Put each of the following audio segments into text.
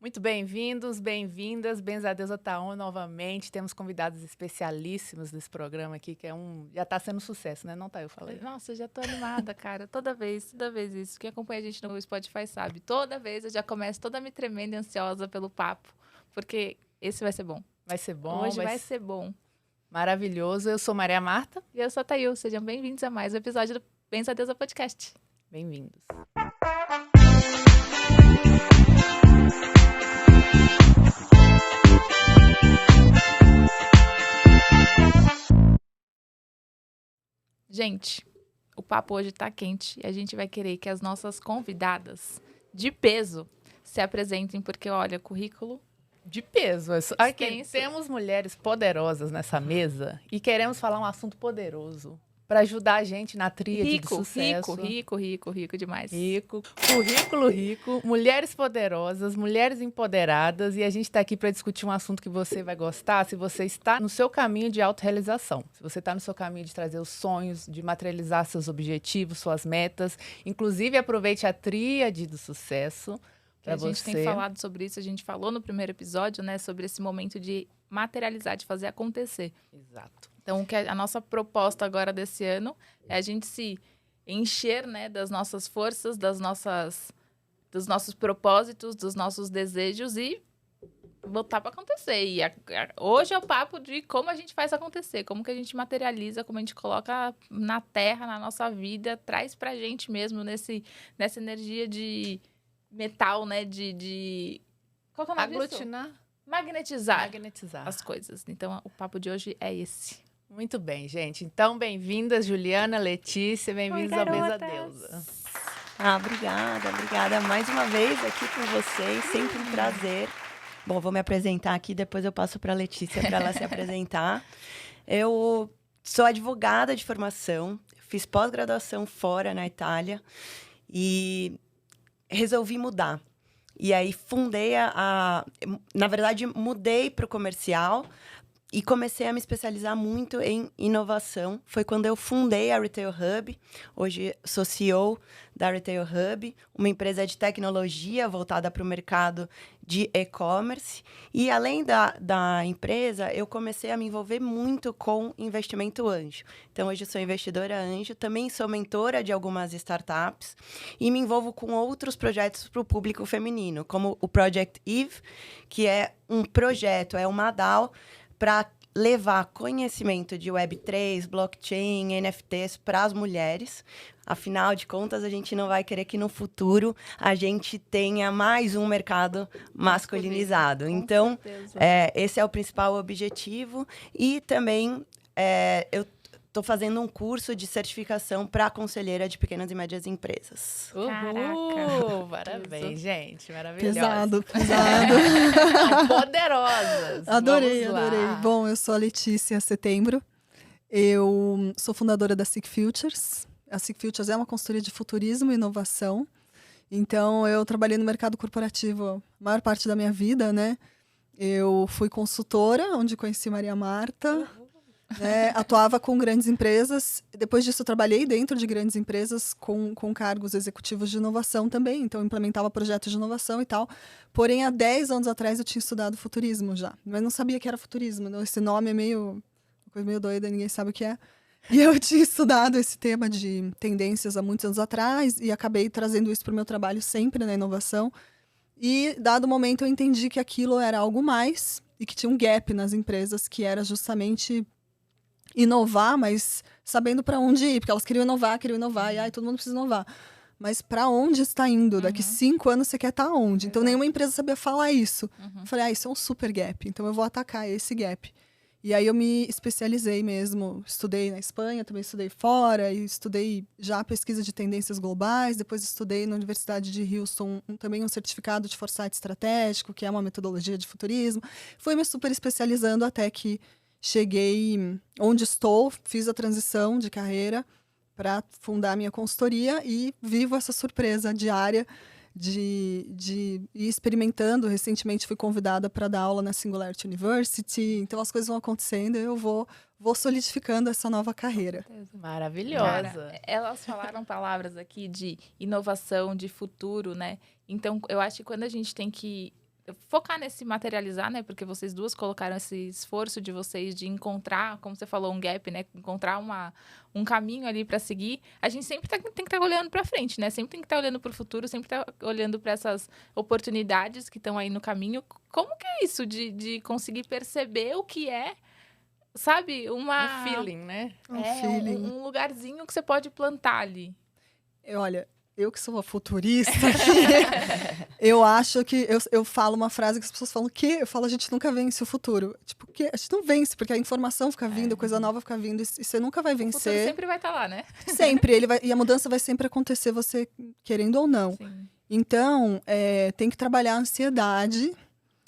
Muito bem-vindos, bem-vindas, Benza Deusa Taon novamente. Temos convidados especialíssimos nesse programa aqui, que já está sendo um sucesso, né? Não tá, eu falei. Nossa, eu já tô animada, cara. Toda vez isso. Quem acompanha a gente no Spotify sabe. Toda vez eu já começo toda me tremendo e ansiosa pelo papo, porque esse vai ser bom. Vai ser bom. Hoje vai ser bom. Maravilhoso. Eu sou Maria Marta. E eu sou a Thayu. Sejam bem-vindos a mais um episódio do Benza Deusa Podcast. Bem-vindos. Gente, o papo hoje tá quente e a gente vai querer que as nossas convidadas de peso se apresentem, porque, olha, currículo de peso. Aqui temos mulheres poderosas nessa mesa e queremos falar um assunto poderoso para ajudar a gente na tríade de sucesso. Rico demais. Rico, currículo rico, mulheres poderosas, mulheres empoderadas, e a gente está aqui para discutir um assunto que você vai gostar, se você está no seu caminho de autorrealização, se você está no seu caminho de trazer os sonhos, de materializar seus objetivos, suas metas, inclusive aproveite a tríade do sucesso. A gente tem falado sobre isso, a gente falou no primeiro episódio, né, sobre esse momento de materializar, de fazer acontecer. Exato. Então, a nossa proposta agora desse ano é a gente se encher, né, das nossas forças, dos nossos propósitos, dos nossos desejos e botar para acontecer. E hoje é o papo de como a gente faz acontecer, como que a gente materializa, como a gente coloca na terra, na nossa vida, traz pra gente mesmo nessa energia de metal, né, qual que é o nome aglutinar, magnetizar as coisas. Então, o papo de hoje é esse. Muito bem, gente. Então, bem-vindas, Juliana, Letícia, bem-vindos ao Benza Deusa. Obrigada mais uma vez aqui com vocês, sempre um prazer. Bom, vou me apresentar aqui, depois eu passo para a Letícia para ela se apresentar. Eu sou advogada de formação, fiz pós-graduação fora, na Itália, e resolvi mudar. E aí na verdade, mudei para o comercial e comecei a me especializar muito em inovação. Foi quando eu fundei a Retail Hub. Hoje sou CEO da Retail Hub, uma empresa de tecnologia voltada para o mercado de e-commerce. E além da empresa, eu comecei a me envolver muito com investimento anjo. Então, hoje eu sou investidora anjo, também sou mentora de algumas startups e me envolvo com outros projetos para o público feminino, como o Project Eve, que é um projeto, é uma DAO, para levar conhecimento de Web3, blockchain, NFTs para as mulheres. Afinal de contas, a gente não vai querer que no futuro a gente tenha mais um mercado masculinizado. Então, esse é o principal objetivo. E também eu estou fazendo um curso de certificação para conselheira de pequenas e médias empresas. Uhul! Parabéns, gente. Maravilhoso. Pesado. Poderosas. Adorei. Bom, eu sou a Letícia Setembro. Eu sou fundadora da Seek Futures. A Seek Futures é uma consultoria de futurismo e inovação. Então, eu trabalhei no mercado corporativo a maior parte da minha vida, né? Eu fui consultora, onde conheci Maria Marta. Atuava com grandes empresas. Depois disso, eu trabalhei dentro de grandes empresas com cargos executivos de inovação também. Então, eu implementava projetos de inovação e tal. Porém, há 10 anos atrás, eu tinha estudado futurismo já. Mas não sabia que era futurismo. Então, esse nome é uma coisa meio doida, ninguém sabe o que é. E eu tinha estudado esse tema de tendências há muitos anos atrás e acabei trazendo isso para o meu trabalho sempre na inovação. E, dado o momento, eu entendi que aquilo era algo mais e que tinha um gap nas empresas, que era justamente inovar, mas sabendo para onde ir, porque elas queriam inovar, e todo mundo precisa inovar. Mas para onde está indo? Daqui 5 anos você quer estar onde? Então, nenhuma empresa sabia falar isso. Eu falei, isso é um super gap, então eu vou atacar esse gap. E aí eu me especializei mesmo, estudei na Espanha, também estudei fora, e estudei já pesquisa de tendências globais, depois estudei na Universidade de Houston também um certificado de foresight estratégico, que é uma metodologia de futurismo. Fui me super especializando até que cheguei onde estou, fiz a transição de carreira para fundar minha consultoria e vivo essa surpresa diária de ir experimentando. Recentemente fui convidada para dar aula na Singularity University, então as coisas vão acontecendo e eu vou solidificando essa nova carreira. Maravilhosa. Cara, elas falaram palavras aqui de inovação, de futuro, né? Então, eu acho que quando a gente tem que... focar nesse materializar, né? Porque vocês duas colocaram esse esforço de vocês de encontrar, como você falou, um gap, né? Encontrar um caminho ali para seguir. A gente sempre tem que estar olhando para frente, né? Sempre tem que estar olhando para o futuro, sempre estar olhando para essas oportunidades que estão aí no caminho. Como que é isso de conseguir perceber o que é, sabe? Um feeling, né? Feeling. Um lugarzinho que você pode plantar ali. Olha, eu que sou uma futurista aqui, eu acho que... Eu falo uma frase que as pessoas falam, o quê? Eu falo, a gente nunca vence o futuro. Tipo, o quê? A gente não vence, porque a informação fica vindo, coisa nova fica vindo, e você nunca vai O futuro vencer. sempre vai estar lá, né? Sempre. E a mudança vai sempre acontecer, você querendo ou não. Sim. Então, tem que trabalhar a ansiedade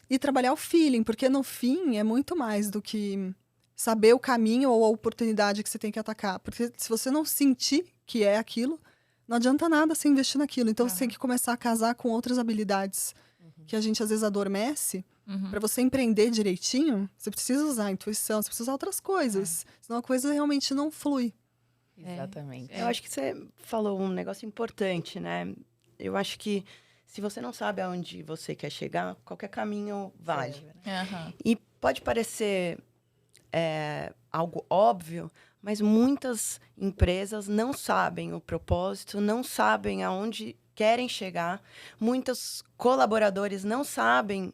e trabalhar o feeling, porque no fim é muito mais do que saber o caminho ou a oportunidade que você tem que atacar. Porque se você não sentir que é aquilo, não adianta nada você investir naquilo. Então, você tem que começar a casar com outras habilidades que a gente às vezes adormece. Para você empreender direitinho, você precisa usar a intuição, você precisa usar outras coisas. Senão a coisa realmente não flui. Exatamente. Eu acho que você falou um negócio importante, né? Eu acho que se você não sabe aonde você quer chegar, qualquer caminho vale. Aham. E pode parecer algo óbvio, mas muitas empresas não sabem o propósito, não sabem aonde querem chegar. Muitos colaboradores não sabem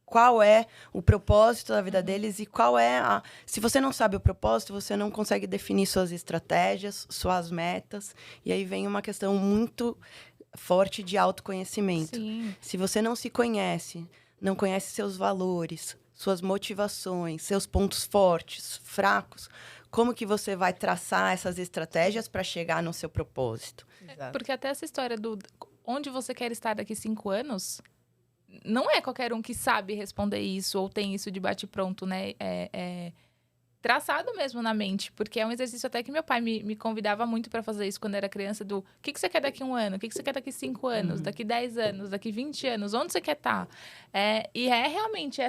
qual é o propósito da vida deles e qual é a... Se você não sabe o propósito, você não consegue definir suas estratégias, suas metas. E aí vem uma questão muito forte de autoconhecimento. Sim. Se você não se conhece, não conhece seus valores, suas motivações, seus pontos fortes, fracos, como que você vai traçar essas estratégias para chegar no seu propósito? Exato. Porque até essa história do onde você quer estar daqui 5 anos, não é qualquer um que sabe responder isso ou tem isso de bate-pronto, né? É traçado mesmo na mente, porque é um exercício até que meu pai me convidava muito para fazer isso quando era criança, do que você quer daqui 1 ano, o que você quer daqui 5 anos, daqui 10 anos, daqui 20 anos, onde você quer estar? E é realmente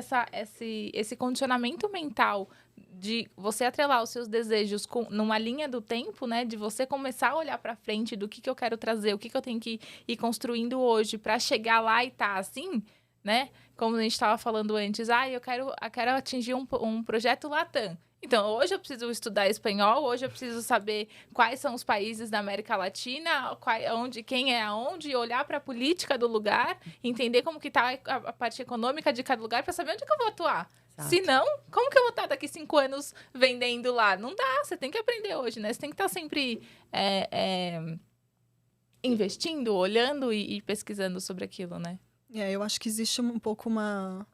esse condicionamento mental de você atrelar os seus desejos numa linha do tempo, né? De você começar a olhar para frente do que eu quero trazer, o que eu tenho que ir construindo hoje para chegar lá e estar assim, né? Como a gente estava falando antes, eu quero atingir um projeto Latam. Então, hoje eu preciso estudar espanhol, hoje eu preciso saber quais são os países da América Latina, quem é aonde, olhar para a política do lugar, entender como que está a parte econômica de cada lugar para saber onde que eu vou atuar. Exato. Se não, como que eu vou estar daqui 5 anos vendendo lá? Não dá, você tem que aprender hoje, né? Você tem que estar sempre investindo, olhando e pesquisando sobre aquilo, né? Eu acho que existe um pouco uma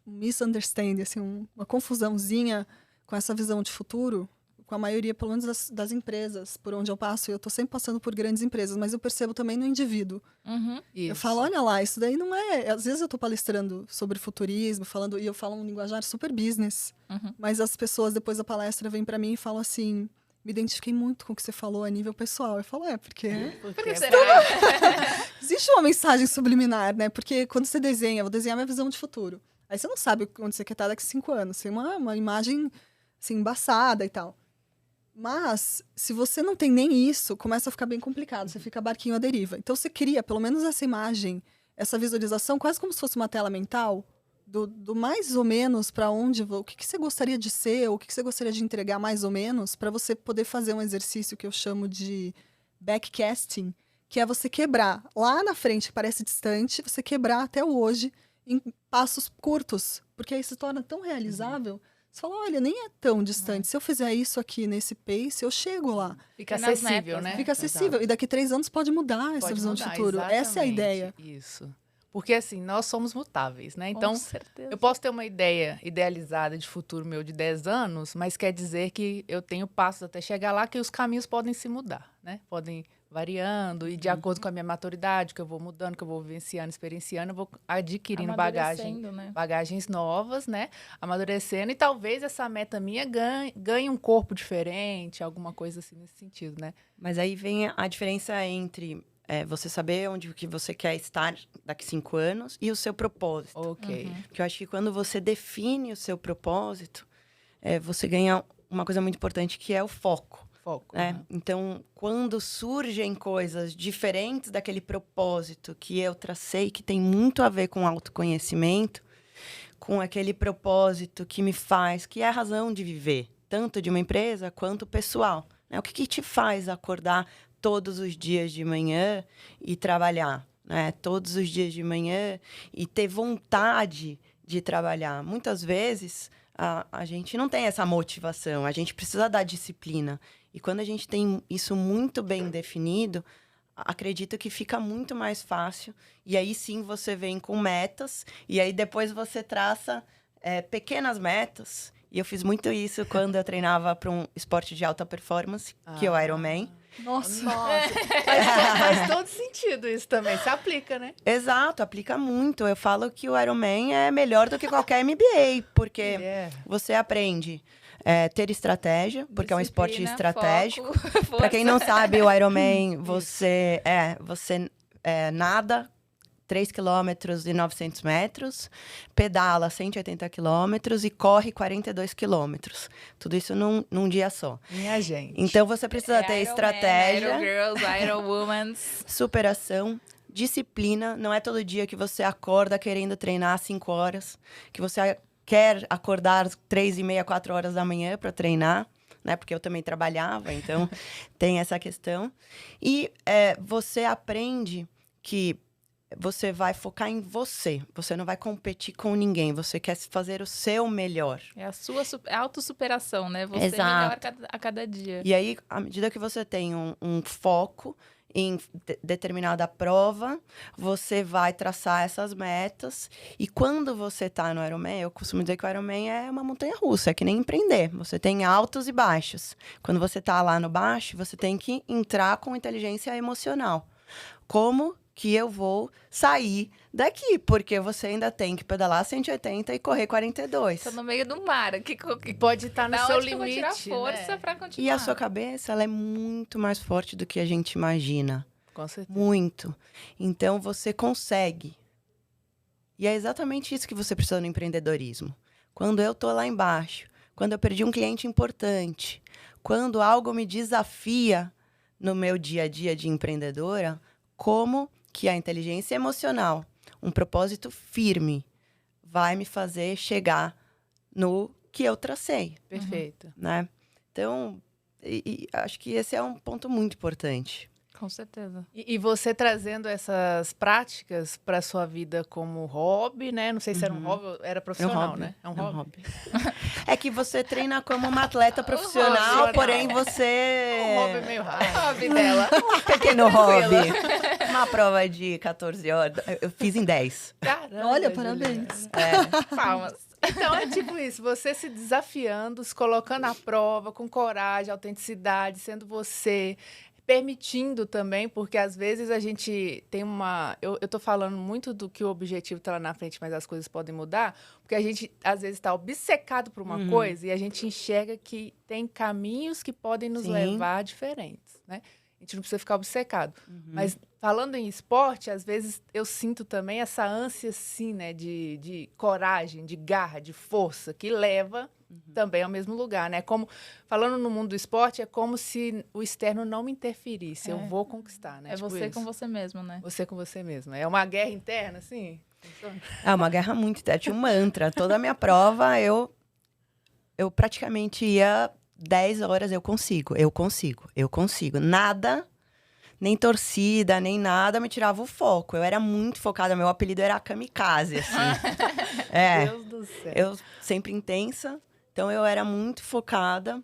misunderstanding, assim, uma confusãozinha com essa visão de futuro, com a maioria, pelo menos, das empresas por onde eu passo. Eu estou sempre passando por grandes empresas, mas eu percebo também no indivíduo. Isso. Eu falo, olha lá, isso daí não é... Às vezes eu estou palestrando sobre futurismo, e eu falo um linguajar super business, mas as pessoas, depois da palestra, vêm para mim e falam assim... Me identifiquei muito com o que você falou a nível pessoal. Eu falo, porque... Por que será? Existe uma mensagem subliminar, né? Porque quando você desenha, eu vou desenhar minha visão de futuro. Aí você não sabe onde você quer estar daqui 5 anos. Tem uma imagem, assim, embaçada e tal. Mas, se você não tem nem isso, começa a ficar bem complicado. Você fica barquinho à deriva. Então, você cria, pelo menos, essa imagem, essa visualização, quase como se fosse uma tela mental, do mais ou menos para onde... O que você gostaria de ser, ou o que você gostaria de entregar mais ou menos, para você poder fazer um exercício que eu chamo de backcasting, que é você quebrar lá na frente, que parece distante, você quebrar até o hoje em passos curtos, porque aí se torna tão realizável. Você fala, olha, nem é tão distante. Se eu fizer isso aqui nesse pace, eu chego lá. Fica nas acessível, metas, né? Fica acessível. E daqui 3 anos pode mudar essa Pode visão mudar, de futuro. Essa é a exatamente. ideia. Isso. Porque, assim, nós somos mutáveis, né? Então, Com certeza. eu posso ter uma ideia idealizada de futuro meu de 10 anos, mas quer dizer que eu tenho passos até chegar lá, que os caminhos podem se mudar, né? Podem variando, e de acordo com a minha maturidade, que eu vou mudando, que eu vou vivenciando, experienciando, eu vou adquirindo Amadurecendo, né? bagagens novas, né? Amadurecendo, e talvez essa meta minha ganhe um corpo diferente, alguma coisa assim nesse sentido, né? Mas aí vem a diferença entre você saber onde que você quer estar daqui 5 anos e o seu propósito. Ok. Porque eu acho que quando você define o seu propósito, você ganha uma coisa muito importante, que é o foco. Foco. né? Então, quando surgem coisas diferentes daquele propósito que eu tracei, que tem muito a ver com autoconhecimento, com aquele propósito que me faz, que é a razão de viver, tanto de uma empresa quanto pessoal, né? O que te faz acordar todos os dias de manhã e trabalhar, né? Todos os dias de manhã e ter vontade de trabalhar. Muitas vezes a gente não tem essa motivação, a gente precisa da disciplina. E quando a gente tem isso muito bem definido, acredito que fica muito mais fácil. E aí sim você vem com metas, e aí depois você traça pequenas metas. E eu fiz muito isso quando eu treinava para um esporte de alta performance, que é o Ironman. Nossa. Faz todo sentido isso também. Se aplica, né? Exato, aplica muito. Eu falo que o Ironman é melhor do que qualquer MBA, porque você aprende ter estratégia, porque é um esporte estratégico. Para quem não sabe, o Ironman, você nada 3 quilômetros e 900 metros, pedala 180 quilômetros e corre 42 quilômetros. Tudo isso num dia só. Minha gente. Então, você precisa ter estratégia, Iron Girls, Iron Womans. superação, disciplina. Não é todo dia que você acorda querendo treinar 5 horas, que você quer acordar 3h30, 4 horas da manhã para treinar, né? Porque eu também trabalhava, então tem essa questão. E você aprende que você vai focar em você. Você não vai competir com ninguém. Você quer fazer o seu melhor. É a sua autossuperação, né? Você Exato. melhor a cada dia. E aí, à medida que você tem um foco em determinada prova, você vai traçar essas metas. E quando você está no Ironman, eu costumo dizer que o Ironman é uma montanha-russa, é que nem empreender. Você tem altos e baixos. Quando você está lá no baixo, você tem que entrar com inteligência emocional. Como que eu vou sair daqui? Porque você ainda tem que pedalar 180 e correr 42. Tô no meio do mar. Que pode estar no da seu onde que eu vou limite, tirar força né? pra continuar? E a sua cabeça, ela é muito mais forte do que a gente imagina. Com certeza. Muito. Então, você consegue. E é exatamente isso que você precisa no empreendedorismo. Quando eu tô lá embaixo, quando eu perdi um cliente importante, quando algo me desafia no meu dia a dia de empreendedora, como que a inteligência emocional, um propósito firme, vai me fazer chegar no que eu tracei, Perfeito. né? Então, acho que esse é um ponto muito importante. Com certeza. E você trazendo essas práticas para sua vida como hobby, né? Não sei se era um hobby ou era profissional, hobby. né? É um hobby. É que você treina como uma atleta profissional, porém você... Um hobby meio raro. Hobby dela. Um pequeno hobby. Uma prova de 14 horas. Eu fiz em 10. Caramba, Olha, Juliana. parabéns. Palmas. Então, é tipo isso, você se desafiando, se colocando à prova, com coragem, autenticidade, sendo você, permitindo também, porque às vezes a gente tem uma... Eu tô falando muito do que o objetivo tá lá na frente, mas as coisas podem mudar, porque a gente, às vezes, está obcecado por uma coisa e a gente enxerga que tem caminhos que podem nos Sim. levar diferentes, né? A gente não precisa ficar obcecado. Mas falando em esporte, às vezes eu sinto também essa ânsia, assim, né? De coragem, de garra, de força, que leva também ao mesmo lugar, né? Como, falando no mundo do esporte, é como se o externo não me interferisse. Eu vou conquistar, né? É Tipo você isso. com você mesmo, né? Você com você mesmo. É uma guerra interna, assim? Funciona? É uma guerra muito... Tinha um mantra. Toda a minha prova, eu praticamente ia 10 horas, eu consigo. Nada, nem torcida, nem nada me tirava o foco. Eu era muito focada, meu apelido era kamikaze, assim. Deus do céu. Eu sempre intensa, então eu era muito focada.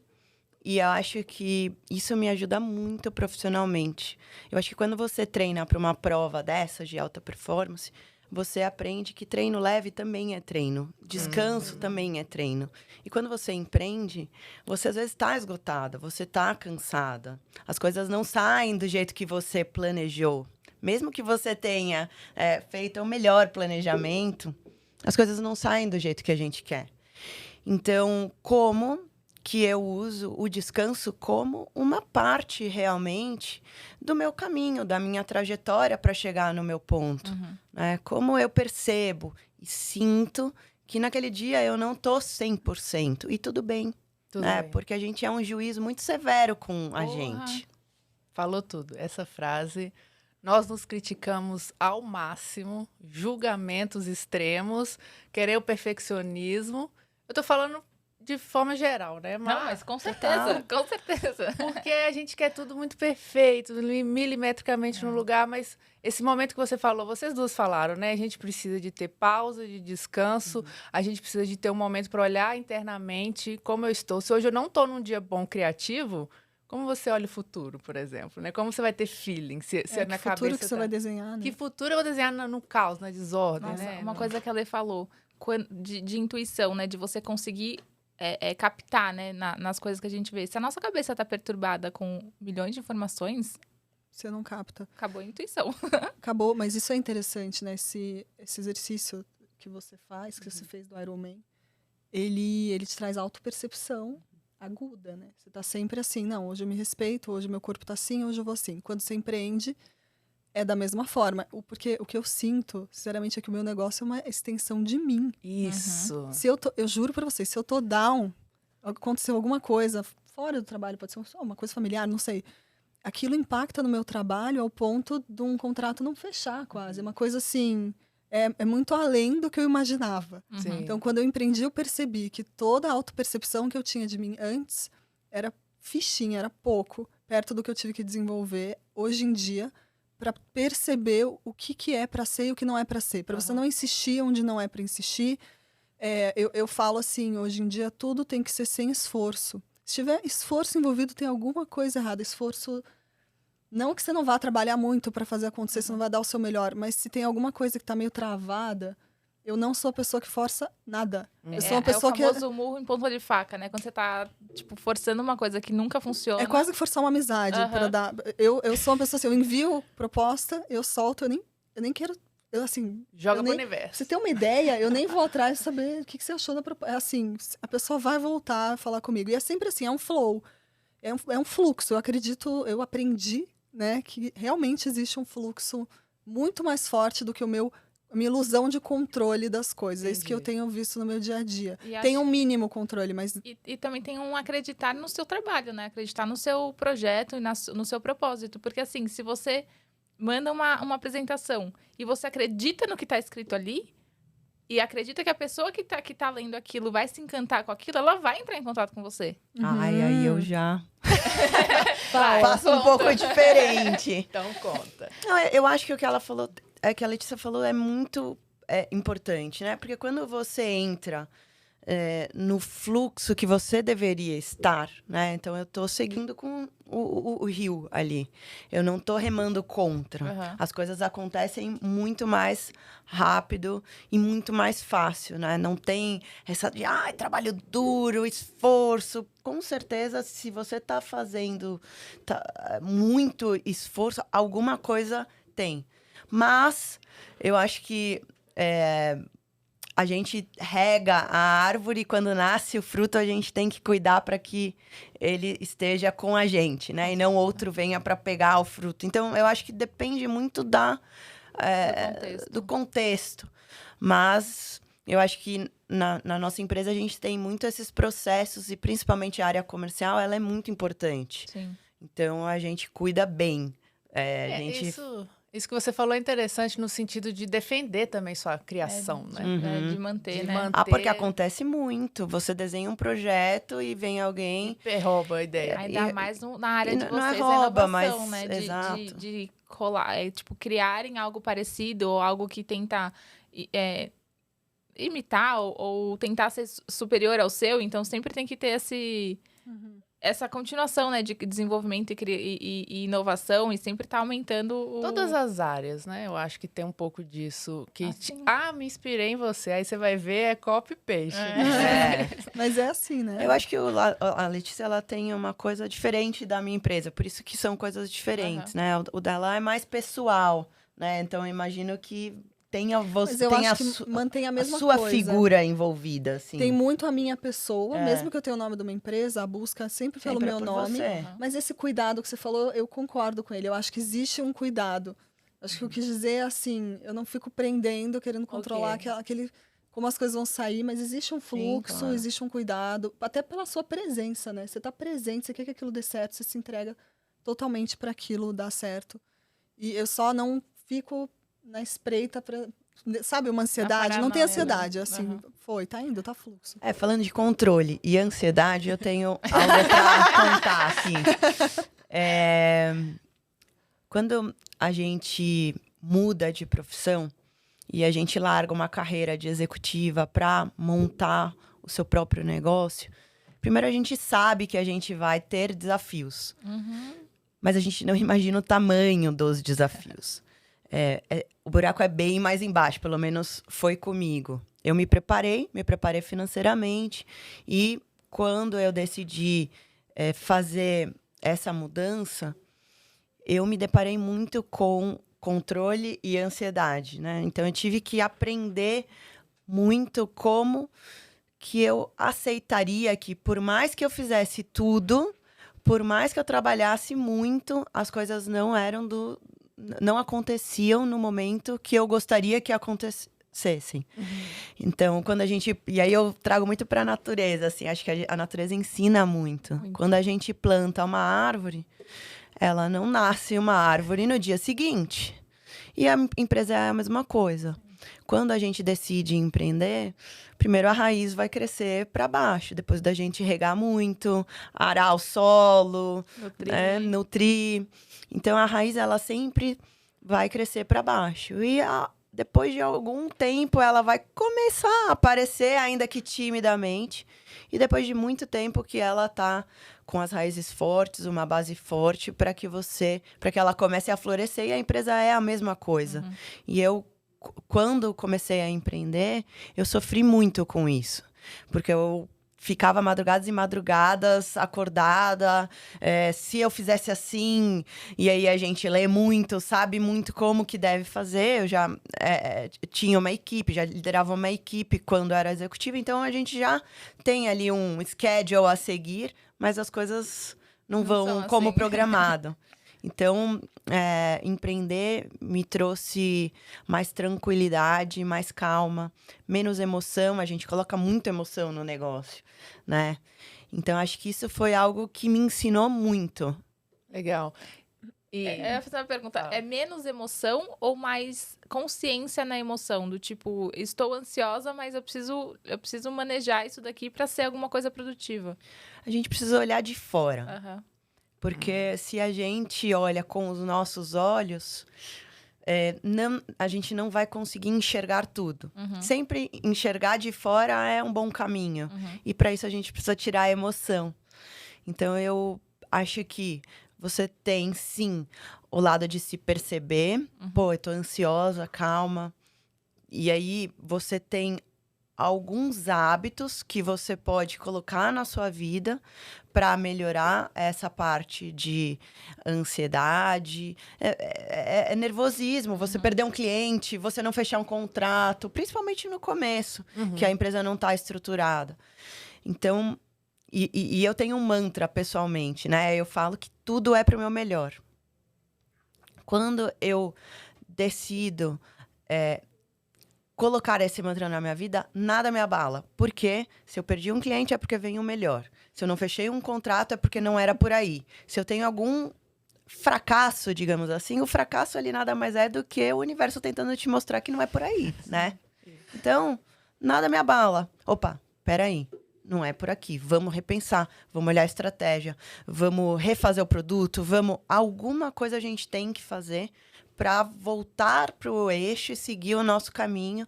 E eu acho que isso me ajuda muito profissionalmente. Eu acho que quando você treina para uma prova dessas de alta performance, você aprende que treino leve também é treino. Descanso também é treino. E quando você empreende, você às vezes está esgotada, você está cansada. As coisas não saem do jeito que você planejou. Mesmo que você tenha feito o melhor planejamento, as coisas não saem do jeito que a gente quer. Então, como que eu uso o descanso como uma parte realmente do meu caminho, da minha trajetória para chegar no meu ponto. Né? Como eu percebo e sinto que naquele dia eu não estou 100%. E tudo bem. Tudo né? bem. Porque a gente é um juiz muito severo com a Porra. gente. Falou tudo. Essa frase. Nós nos criticamos ao máximo, julgamentos extremos, querer o perfeccionismo. Eu tô falando de forma geral, né? Não, mas com certeza, com certeza. Porque a gente quer tudo muito perfeito, milimetricamente no lugar, mas esse momento que você falou, vocês duas falaram, né? A gente precisa de ter pausa, de descanso, a gente precisa de ter um momento para olhar internamente como eu estou. Se hoje eu não estou num dia bom criativo, como você olha o futuro, por exemplo, né? Como você vai ter feeling? Se na que futuro cabeça que você vai desenhar, né? Que futuro eu vou desenhar no caos, na desordem, Nossa, né? uma coisa que a Lê falou, de intuição, né? De você conseguir captar, né? Nas coisas que a gente vê. Se a nossa cabeça tá perturbada com milhões de informações, Você não capta. acabou a intuição. Acabou, mas isso é interessante, né? Esse exercício que você faz, que você fez do Ironman, ele te traz autopercepção aguda, né? Você tá sempre assim, não, hoje eu me respeito, hoje meu corpo tá assim, hoje eu vou assim. Quando você empreende, é da mesma forma. Porque o que eu sinto, sinceramente, é que o meu negócio é uma extensão de mim. Isso. Se eu juro pra vocês, se eu tô down, aconteceu alguma coisa fora do trabalho, pode ser uma coisa familiar, não sei. Aquilo impacta no meu trabalho ao ponto de um contrato não fechar, quase. É uma coisa assim, é muito além do que eu imaginava. Sim. Então, quando eu empreendi, eu percebi que toda a autopercepção que eu tinha de mim antes era fichinha, era pouco, perto do que eu tive que desenvolver hoje em dia para perceber o que é para ser e o que não é para ser. Para você não insistir onde não é para insistir. Eu falo assim, hoje em dia tudo tem que ser sem esforço. Se tiver esforço envolvido, tem alguma coisa errada. Esforço, não que você não vá trabalhar muito para fazer acontecer, você não vai dar o seu melhor, mas se tem alguma coisa que tá meio travada, eu não sou a pessoa que força nada. Eu sou uma pessoa o famoso murro em ponta de faca, né? Quando você tá, tipo, forçando uma coisa que nunca funciona. É quase que forçar uma amizade para dar. Eu sou uma pessoa assim, eu envio proposta, eu solto, eu nem quero. Joga eu pro nem, universo. você tem uma ideia, eu nem vou atrás de saber o que você achou da proposta. É assim, a pessoa vai voltar a falar comigo. E é sempre assim, é um flow. É um fluxo. Eu aprendi, né, que realmente existe um fluxo muito mais forte do que a minha ilusão de controle das coisas. É isso que eu tenho visto no meu dia a dia. Tem um mínimo controle, mas... E também tem um acreditar no seu trabalho, né? Acreditar no seu projeto e no seu propósito. Porque, assim, se você manda uma apresentação e você acredita no que está escrito ali e acredita que a pessoa que tá lendo aquilo vai se encantar com aquilo, ela vai entrar em contato com você. Ai, aí eu já Vai, faço um pouco diferente. Então conta. Não, eu acho que o que ela falou, que a Letícia falou é muito importante, né? Porque quando você entra no fluxo que você deveria estar, né? Então, eu tô seguindo com o rio ali. Eu não tô remando contra. Uhum. As coisas acontecem muito mais rápido e muito mais fácil, né? Não tem essa de, trabalho duro, esforço. Com certeza, se você tá fazendo muito esforço, alguma coisa tem. Mas, eu acho que a gente rega a árvore e quando nasce o fruto a gente tem que cuidar para que ele esteja com a gente, né? E não outro venha para pegar o fruto. Então, eu acho que depende muito do contexto. Mas eu acho que na nossa empresa a gente tem muito esses processos e principalmente a área comercial, ela é muito importante. Sim. Então, a gente cuida bem. Isso que você falou é interessante no sentido de defender também sua criação, né? De manter, De né? manter. Porque acontece muito. Você desenha um projeto e vem alguém... Rouba a ideia. Ainda mais na área de não é vocês, rouba, a inovação, mas- né? exato. De colar, tipo, criarem algo parecido ou algo que tenta imitar ou tentar ser superior ao seu. Então, sempre tem que ter essa continuação, né? De desenvolvimento e inovação e sempre tá aumentando Todas as áreas, né? Eu acho que tem um pouco disso. Que, sim. me inspirei em você. Aí você vai ver, é copy-paste. Mas é assim, né? Eu acho que a Letícia, ela tem uma coisa diferente da minha empresa. Por isso que são coisas diferentes, né? O dela é mais pessoal, né? Então, eu imagino que Mas eu acho que mantém a mesma sua coisa. figura envolvida, assim. Tem muito a minha pessoa, mesmo que eu tenha o nome de uma empresa, a busca sempre pelo Sempre é meu por nome. você. Mas esse cuidado que você falou, eu concordo com ele. Eu acho que existe um cuidado. Acho que eu quis dizer assim, eu não fico prendendo, querendo controlar aquele como as coisas vão sair, mas existe um fluxo, claro. existe um cuidado, até pela sua presença, né? Você tá presente, você quer que aquilo dê certo, você se entrega totalmente para aquilo dar certo. E eu só não fico na espreita para, sabe, uma ansiedade, não tem paranoia, ansiedade, né? assim, Uhum. tá indo, tá fluxo. Falando de controle e ansiedade, eu tenho algo pra contar aqui. Quando a gente muda de profissão e a gente larga uma carreira de executiva para montar o seu próprio negócio, primeiro a gente sabe que a gente vai ter desafios. Mas a gente não imagina o tamanho dos desafios. O buraco é bem mais embaixo, pelo menos foi comigo. Eu me preparei financeiramente, e quando eu decidi fazer essa mudança, eu me deparei muito com controle e ansiedade, né? Então eu tive que aprender muito como que eu aceitaria que, por mais que eu fizesse tudo, por mais que eu trabalhasse muito, as coisas não aconteciam no momento que eu gostaria que acontecessem. Então, quando a gente... E aí eu trago muito para a natureza, assim, acho que a natureza ensina muito. Quando a gente planta uma árvore, ela não nasce uma árvore no dia seguinte. E a empresa é a mesma coisa. Quando a gente decide empreender, primeiro a raiz vai crescer para baixo, depois da gente regar muito, arar o solo, nutrir. Então a raiz, ela sempre vai crescer para baixo. E depois de algum tempo ela vai começar a aparecer, ainda que timidamente. E depois de muito tempo que ela tá com as raízes fortes, uma base forte, para que ela comece a florescer. E a empresa é a mesma coisa. E eu, quando comecei a empreender, eu sofri muito com isso. Porque eu ficava madrugadas e madrugadas, acordada. Se eu fizesse assim, e aí a gente lê muito, sabe muito como que deve fazer. Eu já tinha uma equipe, já liderava uma equipe quando era executiva. Então, a gente já tem ali um schedule a seguir, mas as coisas não vão como assim. programado. Então, empreender me trouxe mais tranquilidade, mais calma, menos emoção. A gente coloca muita emoção no negócio, né? Então, acho que isso foi algo que me ensinou muito. Legal. E... Eu ia fazer uma pergunta. É menos emoção ou mais consciência na emoção? Do tipo, estou ansiosa, mas eu preciso manejar isso daqui para ser alguma coisa produtiva. A gente precisa olhar de fora. Aham. Porque se a gente olha com os nossos olhos, a gente não vai conseguir enxergar tudo. Sempre enxergar de fora é um bom caminho. E para isso a gente precisa tirar a emoção. Então eu acho que você tem, sim, o lado de se perceber. Pô, eu tô ansiosa, calma. E aí você tem alguns hábitos que você pode colocar na sua vida para melhorar essa parte de ansiedade, nervosismo, você perder um cliente, você não fechar um contrato, principalmente no começo, que a empresa não está estruturada. Então, e eu tenho um mantra pessoalmente, né? Eu falo que tudo é para o meu melhor. Quando eu decido colocar esse mantra na minha vida, nada me abala. Porque se eu perdi um cliente é porque vem um melhor. Se eu não fechei um contrato é porque não era por aí. Se eu tenho algum fracasso, digamos assim, o fracasso ali nada mais é do que o universo tentando te mostrar que não é por aí, né? Então, nada me abala. Opa, peraí. Não é por aqui. Vamos repensar, vamos olhar a estratégia, vamos refazer o produto, alguma coisa a gente tem que fazer para voltar para o eixo e seguir o nosso caminho,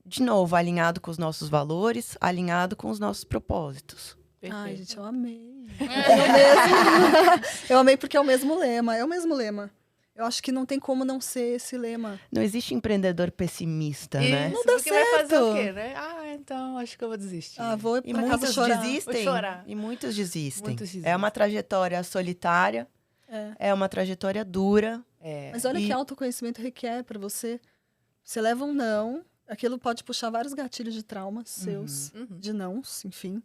de novo, alinhado com os nossos valores, alinhado com os nossos propósitos. Perfeito. Ai, gente, eu amei. Eu amei porque é o mesmo lema. É o mesmo lema. Eu acho que não tem como não ser esse lema. Não existe empreendedor pessimista, né? Isso, dá porque vai fazer certo. o quê, né? Então acho que eu vou desistir. Vou E pra casa muitos chorar. desistem. Vou chorar. E muitos desistem. Muitos desistem. É uma trajetória solitária, é uma trajetória dura. Mas olha que autoconhecimento requer pra você. Você leva um não, aquilo pode puxar vários gatilhos de traumas seus, de nãos, enfim.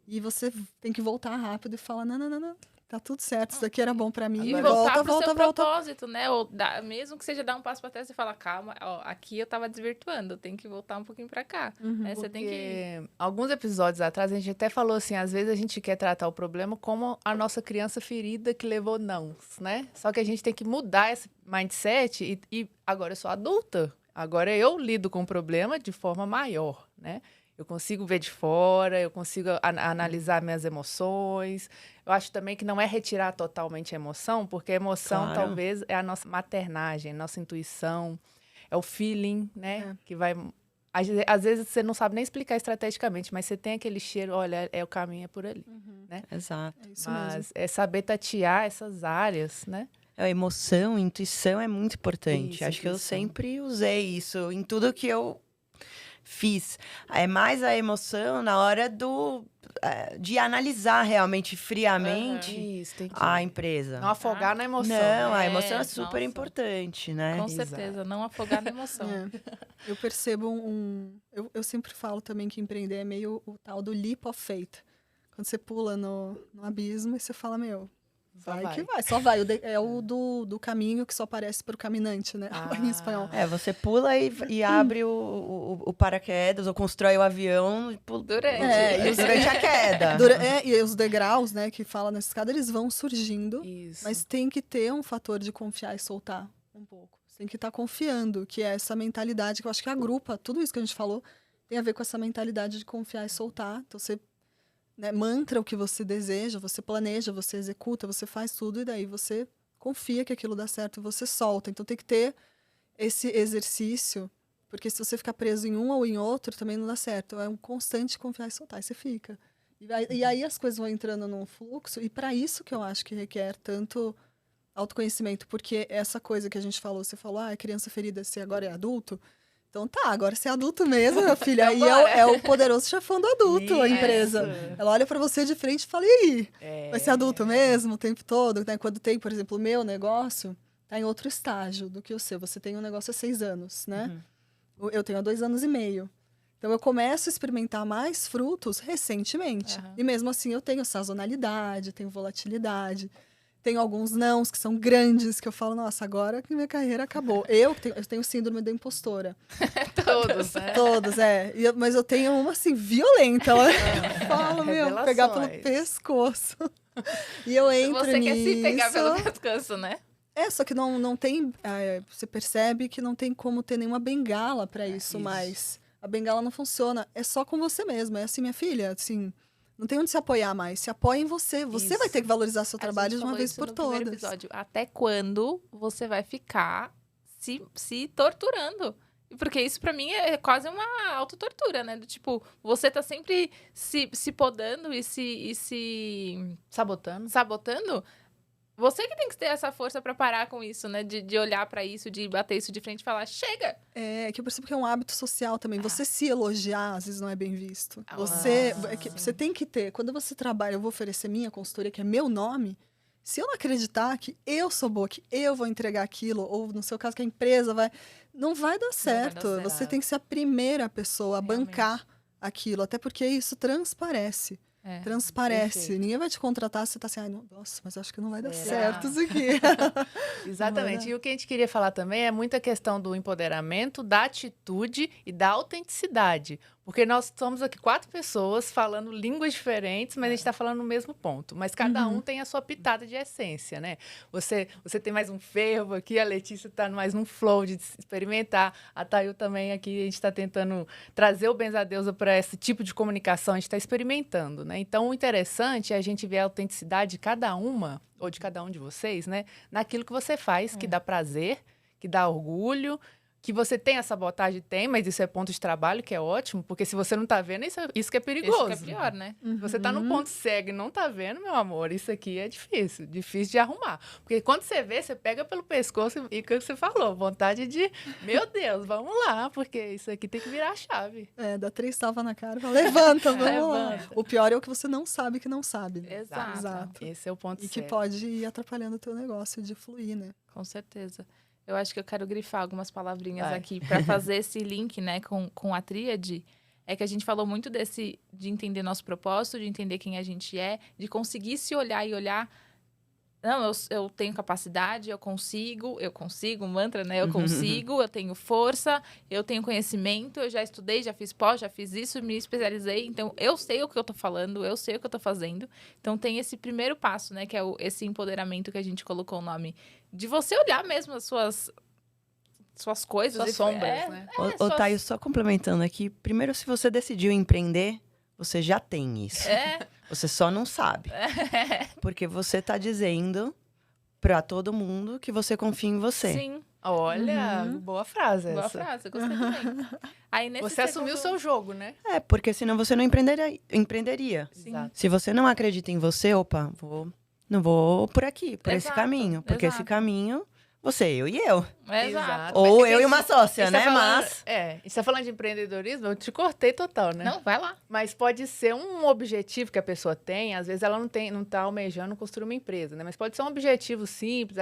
E você tem que voltar rápido e falar, não. tá tudo certo, isso daqui era bom pra mim. E Agora voltar pro seu propósito, né? Ou mesmo que seja dar um passo pra trás e falar, calma, ó, aqui eu tava desvirtuando, eu tenho que voltar um pouquinho pra cá. Né? Você tem que... Porque alguns episódios atrás a gente até falou assim, às vezes a gente quer tratar o problema como a nossa criança ferida que levou nãos, né? Só que a gente tem que mudar esse mindset e agora eu sou adulta, agora eu lido com o problema de forma maior, né? Eu consigo ver de fora, eu consigo analisar minhas emoções. Eu acho também que não é retirar totalmente a emoção, porque a emoção Claro. talvez é a nossa maternagem, nossa intuição, é o feeling, né? Que vai... Às vezes você não sabe nem explicar estrategicamente, mas você tem aquele cheiro, olha, o caminho é por ali, né? Exato. É isso mesmo. Mas é saber tatear essas áreas, né? A emoção, intuição é muito importante. Isso, Acho que eu intuição. sempre usei isso em tudo que eu fiz. É mais a emoção na hora de analisar realmente friamente Isso, tem que a empresa. não afogar na emoção. Não, né? a emoção é nossa. super importante, né? Com Exato. certeza, não afogar na emoção. Eu percebo eu sempre falo também que empreender é meio o tal do leap of faith. Quando você pula no abismo e você fala, meu, Só vai vai. que vai. Só vai. É o do caminho que só aparece pro caminante, né? Em espanhol. Você pula e abre o paraquedas ou constrói o avião Durante. durante a queda. E os degraus, né, que fala na escada, eles vão surgindo. Isso. Mas tem que ter um fator de confiar e soltar um pouco. Você tem que estar confiando, que é essa mentalidade que eu acho que agrupa tudo isso que a gente falou, tem a ver com essa mentalidade de confiar e soltar. Então você mantra o que você deseja, você planeja, você executa, você faz tudo e daí você confia que aquilo dá certo e você solta. Então tem que ter esse exercício, porque se você ficar preso em um ou em outro também não dá certo. É um constante confiar e soltar, e você fica. E aí as coisas vão entrando num fluxo, e para isso que eu acho que requer tanto autoconhecimento, porque essa coisa que a gente falou, você falou, é criança ferida, você agora é adulto. Então tá, agora você é adulto mesmo, meu filho. Aí é o poderoso chefão do adulto, a empresa. Ela olha pra você de frente e fala, e aí? Vai ser adulto mesmo o tempo todo? Né? Quando tem, por exemplo, o meu negócio, tá em outro estágio do que o seu. Você tem um negócio há 6 anos, né? Eu tenho há 2 anos e meio. Então eu começo a experimentar mais frutos recentemente. E mesmo assim eu tenho sazonalidade, tenho volatilidade. Tenho alguns nãos que são grandes, que eu falo, nossa, agora que minha carreira acabou. Eu tenho síndrome da impostora. Todos, né? Todos, mas eu tenho uma, assim, violenta. Ela fala, meu, pegar pelo pescoço. E eu entro Você nisso. quer se pegar pelo pescoço, né? Só que não tem... você percebe que não tem como ter nenhuma bengala para isso mais. A bengala não funciona. É só com você mesma. É assim, minha filha, assim... Não tem onde se apoiar mais. Se apoia em você. Você vai ter que valorizar seu trabalho de uma vez por todas. Episódio. Até quando você vai ficar se torturando? Porque isso pra mim é quase uma autotortura, né? Do tipo, você tá sempre se podando e se sabotando. Você que tem que ter essa força pra parar com isso, né? De olhar pra isso, de bater isso de frente e falar, chega! É que eu percebo que é um hábito social também. Você se elogiar, às vezes, não é bem visto. Você tem que ter... Quando você trabalha, eu vou oferecer minha consultoria, que é meu nome. Se eu não acreditar que eu sou boa, que eu vou entregar aquilo, ou no seu caso, que a empresa vai... Não vai dar certo. Você tem que ser a primeira pessoa a bancar aquilo. Até porque isso transparece. Transparece. Perfeito. Ninguém vai te contratar se você tá assim, nossa, mas acho que não vai dar certo isso aqui. Exatamente. E o que a gente queria falar também é muita questão do empoderamento, da atitude e da autenticidade. Porque nós somos aqui 4 pessoas falando línguas diferentes, mas a gente está falando no mesmo ponto. Mas cada um tem a sua pitada de essência, né? Você tem mais um fervo aqui, a Letícia está mais num flow de experimentar. A Thayu também aqui, a gente está tentando trazer o Benzadeusa para esse tipo de comunicação, a gente está experimentando, né? Então, o interessante é a gente ver a autenticidade de cada uma, ou de cada um de vocês, né? Naquilo que você faz, que dá prazer, que dá orgulho, que você tem a sabotagem, tem, mas isso é ponto de trabalho, que é ótimo, porque se você não tá vendo, isso que é perigoso. Isso que é pior, né? Se você tá no ponto cego e não tá vendo, meu amor, isso aqui é difícil de arrumar. Porque quando você vê, você pega pelo pescoço e o que você falou, vontade de, meu Deus, vamos lá, porque isso aqui tem que virar a chave. Dá 3 tapas na cara e fala, levanta, vamos lá. Levanta. O pior é o que você não sabe que não sabe. Né? Exato. Esse é o ponto E certo. que pode ir atrapalhando o teu negócio de fluir, né? Com certeza. Eu acho que eu quero grifar algumas palavrinhas aqui para fazer esse link, né, com a tríade. É que a gente falou muito de entender nosso propósito, de entender quem a gente é, de conseguir se olhar e olhar não, eu tenho capacidade, eu consigo, mantra, né? Eu consigo, eu tenho força, eu tenho conhecimento, eu já estudei, já fiz pós, já fiz isso, me especializei. Então, eu sei o que eu tô falando, eu sei o que eu tô fazendo. Então, tem esse primeiro passo, né? Que é esse empoderamento que a gente colocou o nome. De você olhar mesmo as suas coisas. Suas sombras, né? Ô, Thaís, só complementando aqui. Primeiro, se você decidiu empreender, você já tem isso. Você só não sabe. Porque você tá dizendo pra todo mundo que você confia em você. Sim. Olha, boa frase Boa essa. frase, eu gostei também. Aí, nesse Você assumiu o seu jogo, né? Porque senão você não empreenderia. Sim. Exato. Se você não acredita em você, não vou por aqui, por esse Exato, caminho. Porque esse exato. caminho, eu e eu. Exato. Ou Mas eu e a uma gente- sócia, a gente né? tá falando- Mas... a gente tá falando de empreendedorismo, eu te cortei total, né? Não, vai lá. Mas pode ser um objetivo que a pessoa tem, às vezes ela não tá almejando construir uma empresa, né? Mas pode ser um objetivo simples,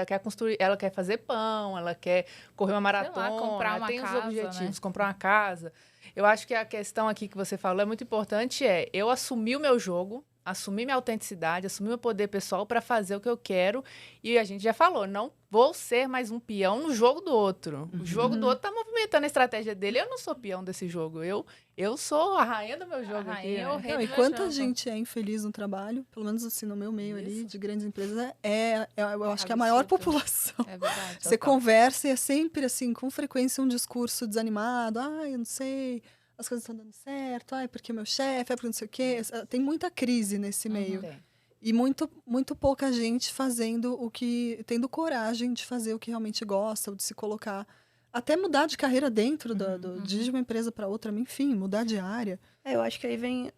ela quer fazer pão, ela quer correr uma maratona, comprar uma tem casa, os objetivos, né? comprar uma casa. Eu acho que a questão aqui que você falou é muito importante, eu assumir o meu jogo, assumir minha autenticidade, assumir meu poder pessoal para fazer o que eu quero. E a gente já falou, não vou ser mais um peão no jogo do outro. O jogo do outro tá movimentando a estratégia dele. Eu não sou peão desse jogo. Eu sou a rainha do meu jogo A aqui. rainha, né? o rei. Não, do e meu quanta jogo. gente é infeliz no trabalho, pelo menos assim no meu meio ali, Isso. de grandes empresas, eu acho que é a maior Absurdo. população. É verdade. Você Total. conversa e é sempre assim, com frequência, um discurso desanimado. Eu não sei, as coisas estão dando certo. Porque meu chefe, porque não sei o quê. Tem muita crise nesse meio. Tem. E muito pouca gente tendo coragem de fazer o que realmente gosta, ou de se colocar, até mudar de carreira dentro de uma empresa para outra, enfim, mudar de área. Eu acho que aí vem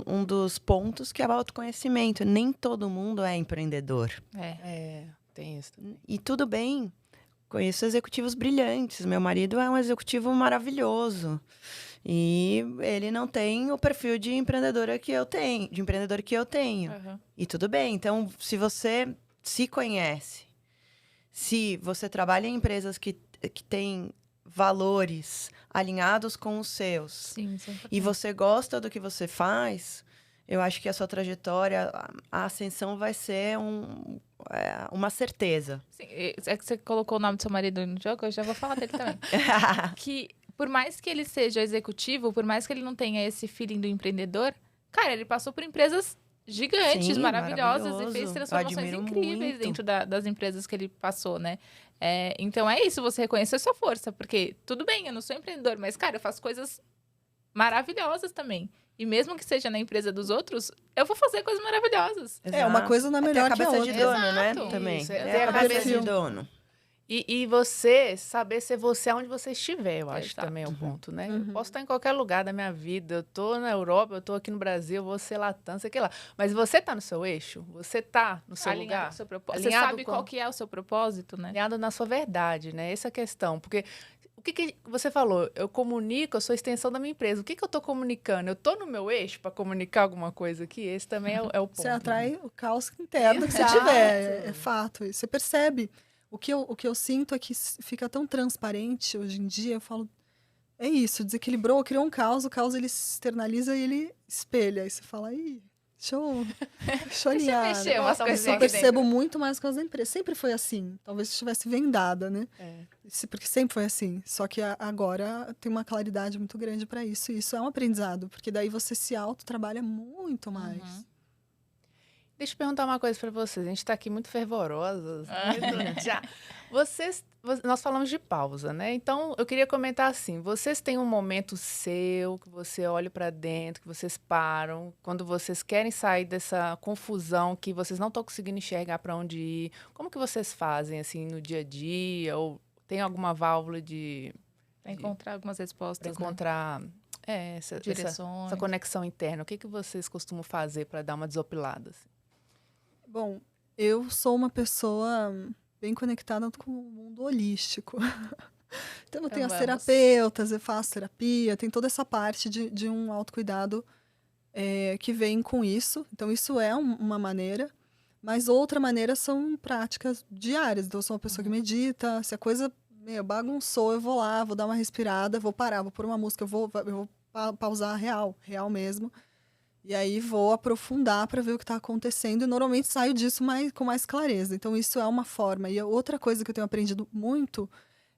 um dos pontos que é o autoconhecimento. Nem todo mundo é empreendedor. Tem isso também. E tudo bem. Conheço executivos brilhantes. Meu marido é um executivo maravilhoso. E ele não tem o perfil de empreendedor que eu tenho. Uhum. E tudo bem. Então, se você se conhece, se você trabalha em empresas que têm valores alinhados com os seus, Sim, isso é e importante. você gosta do que você faz, eu acho que a sua trajetória, a ascensão vai ser uma certeza. Sim, é que você colocou o nome do seu marido no jogo, eu já vou falar dele também. Que por mais que ele seja executivo, por mais que ele não tenha esse feeling do empreendedor, cara, ele passou por empresas gigantes, Sim, maravilhosas e maravilhoso. fez Eu transformações admiro incríveis muito. dentro das empresas que ele passou, né? Então é isso, você reconhecer a sua força, porque tudo bem, eu não sou empreendedor, mas, cara, eu faço coisas maravilhosas também. E mesmo que seja na empresa dos outros, eu vou fazer coisas maravilhosas. Uma coisa não é melhor Tem a que a cabeça outra. de dono, Exato. né? Também. Isso, Tem tem a a cabeça cabeça de dono. E você saber ser você aonde você estiver, eu acho que Exato. também é um ponto, né? Uhum. Eu posso estar em qualquer lugar da minha vida. Eu tô na Europa, eu tô aqui no Brasil, eu vou ser latã, sei que lá. Mas você tá no seu eixo? Você tá no seu Alinhado lugar? com o seu propósito. Você Alinhado sabe com- qual que é o seu propósito, né? Alinhado na sua verdade, né? Essa é a questão. Porque o que você falou? Eu comunico, eu sou a extensão da minha empresa. O que eu tô comunicando? Eu tô no meu eixo para comunicar alguma coisa aqui? Esse também é o ponto. Você atrai o caos interno que você Exato. tiver. É fato. E você percebe. O que eu sinto é que fica tão transparente hoje em dia. Eu falo, é isso, desequilibrou, criou um caos, o caos ele se externaliza e ele espelha. Aí você fala, deixa eu alinhar. mexer umas Nossa, coisinhas Eu aqui percebo dentro. muito mais com as da empresa. Sempre foi assim. Talvez estivesse vendada, né? Porque sempre foi assim. Só que agora tem uma claridade muito grande para isso. E isso é um aprendizado, porque daí você se autotrabalha muito mais. Uhum. Deixa eu perguntar uma coisa para vocês. A gente está aqui muito fervorosas. Já. Nós falamos de pausa, né? Então, eu queria comentar assim. Vocês têm um momento seu, que você olha para dentro, que vocês param, quando vocês querem sair dessa confusão, que vocês não estão conseguindo enxergar para onde ir. Como que vocês fazem, assim, no dia a dia? Ou tem alguma válvula Pra encontrar algumas para respostas, né? encontrar essa Direções. essa conexão interna? O que vocês costumam fazer para dar uma desopilada? Assim? Bom, eu sou uma pessoa bem conectada com o mundo holístico. Então, eu tenho as Vamos. terapeutas, eu faço terapia, tem toda essa parte de um autocuidado que vem com isso. Então, isso é uma maneira. Mas outra maneira são práticas diárias. Então, eu sou uma pessoa que medita. Se a coisa bagunçou, eu vou lá, vou dar uma respirada, vou parar, vou pôr uma música, eu vou pausar real mesmo. E aí vou aprofundar para ver o que está acontecendo e normalmente saio disso com mais clareza. Então isso é uma forma. E outra coisa que eu tenho aprendido muito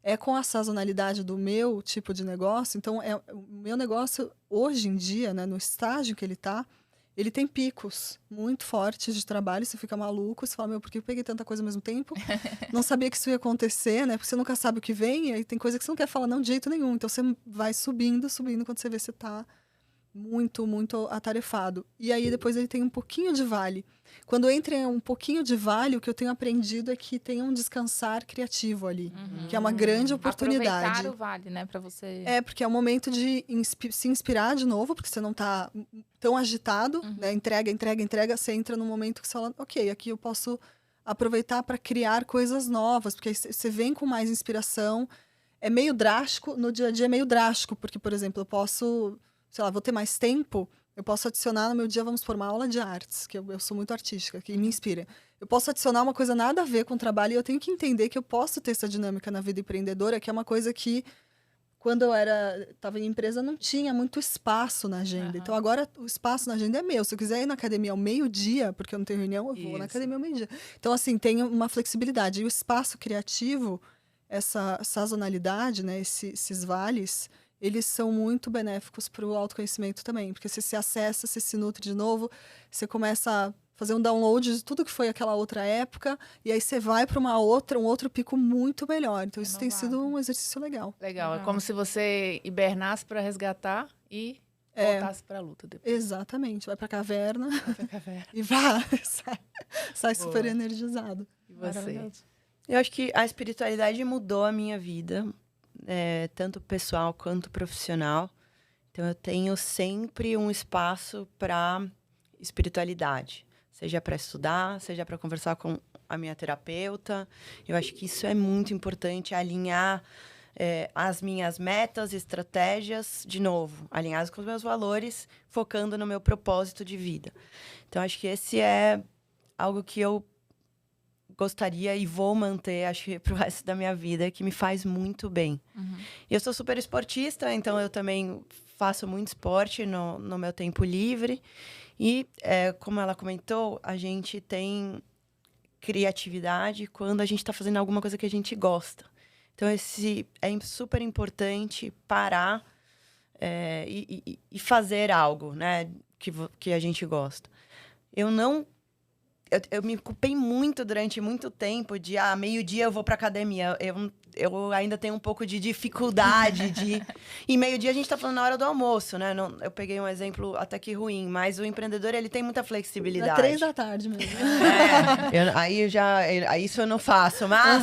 é com a sazonalidade do meu tipo de negócio. Então o meu negócio hoje em dia, né, no estágio que ele tem picos muito fortes de trabalho, você fica maluco, você fala, por que eu peguei tanta coisa ao mesmo tempo? Não sabia que isso ia acontecer, né? Porque você nunca sabe o que vem, e aí tem coisa que você não quer falar não de jeito nenhum. Então você vai subindo, quando você vê você tá muito, muito atarefado. E aí depois ele tem um pouquinho de vale. Quando entra em um pouquinho de vale, o que eu tenho aprendido é que tem um descansar criativo ali, que é uma grande oportunidade. Aproveitar o vale, né, para você... Porque é o momento de se inspirar de novo, porque você não tá tão agitado, né? Entrega, você entra num momento que você fala, ok, aqui eu posso aproveitar para criar coisas novas, porque aí você vem com mais inspiração. É meio drástico, no dia a dia é meio drástico, porque, por exemplo, eu posso... sei lá, vou ter mais tempo, eu posso adicionar no meu dia, vamos por uma aula de artes, que eu sou muito artística, que me inspira. Eu posso adicionar uma coisa nada a ver com o trabalho e eu tenho que entender que eu posso ter essa dinâmica na vida empreendedora, que é uma coisa que, quando eu estava em empresa, não tinha muito espaço na agenda. Então, agora o espaço na agenda é meu. Se eu quiser ir na academia ao meio-dia, porque eu não tenho reunião, eu vou na academia ao meio-dia. Então, assim, tem uma flexibilidade. E o espaço criativo, essa sazonalidade, né, esses vales... eles são muito benéficos para o autoconhecimento também, porque você se acessa, você se nutre de novo, você começa a fazer um download de tudo que foi aquela outra época, e aí você vai para um outro pico muito melhor. Então, isso tem sido um exercício legal. Legal, é como se você hibernasse para resgatar e voltasse para a luta depois. Exatamente, vai para a caverna, e sai Boa. super energizado. E você? Eu acho que a espiritualidade mudou a minha vida, tanto pessoal quanto profissional. Então, eu tenho sempre um espaço para espiritualidade. Seja para estudar, seja para conversar com a minha terapeuta. Eu acho que isso é muito importante, alinhar as minhas metas, estratégias, de novo, alinhadas com os meus valores, focando no meu propósito de vida. Então, acho que esse é algo que eu gostaria e vou manter, acho que pro resto da minha vida, que me faz muito bem. E eu sou super esportista, então eu também faço muito esporte no meu tempo livre. E, como ela comentou, a gente tem criatividade quando a gente está fazendo alguma coisa que a gente gosta. Então, é super importante parar e fazer algo, né, que a gente gosta. Eu me culpei muito durante muito tempo de, meio-dia eu vou pra academia. Eu ainda tenho um pouco de dificuldade de... E meio-dia a gente tá falando na hora do almoço, né? Eu peguei um exemplo até que ruim, mas o empreendedor, ele tem muita flexibilidade. 3 da tarde mesmo. Aí isso eu não faço, mas...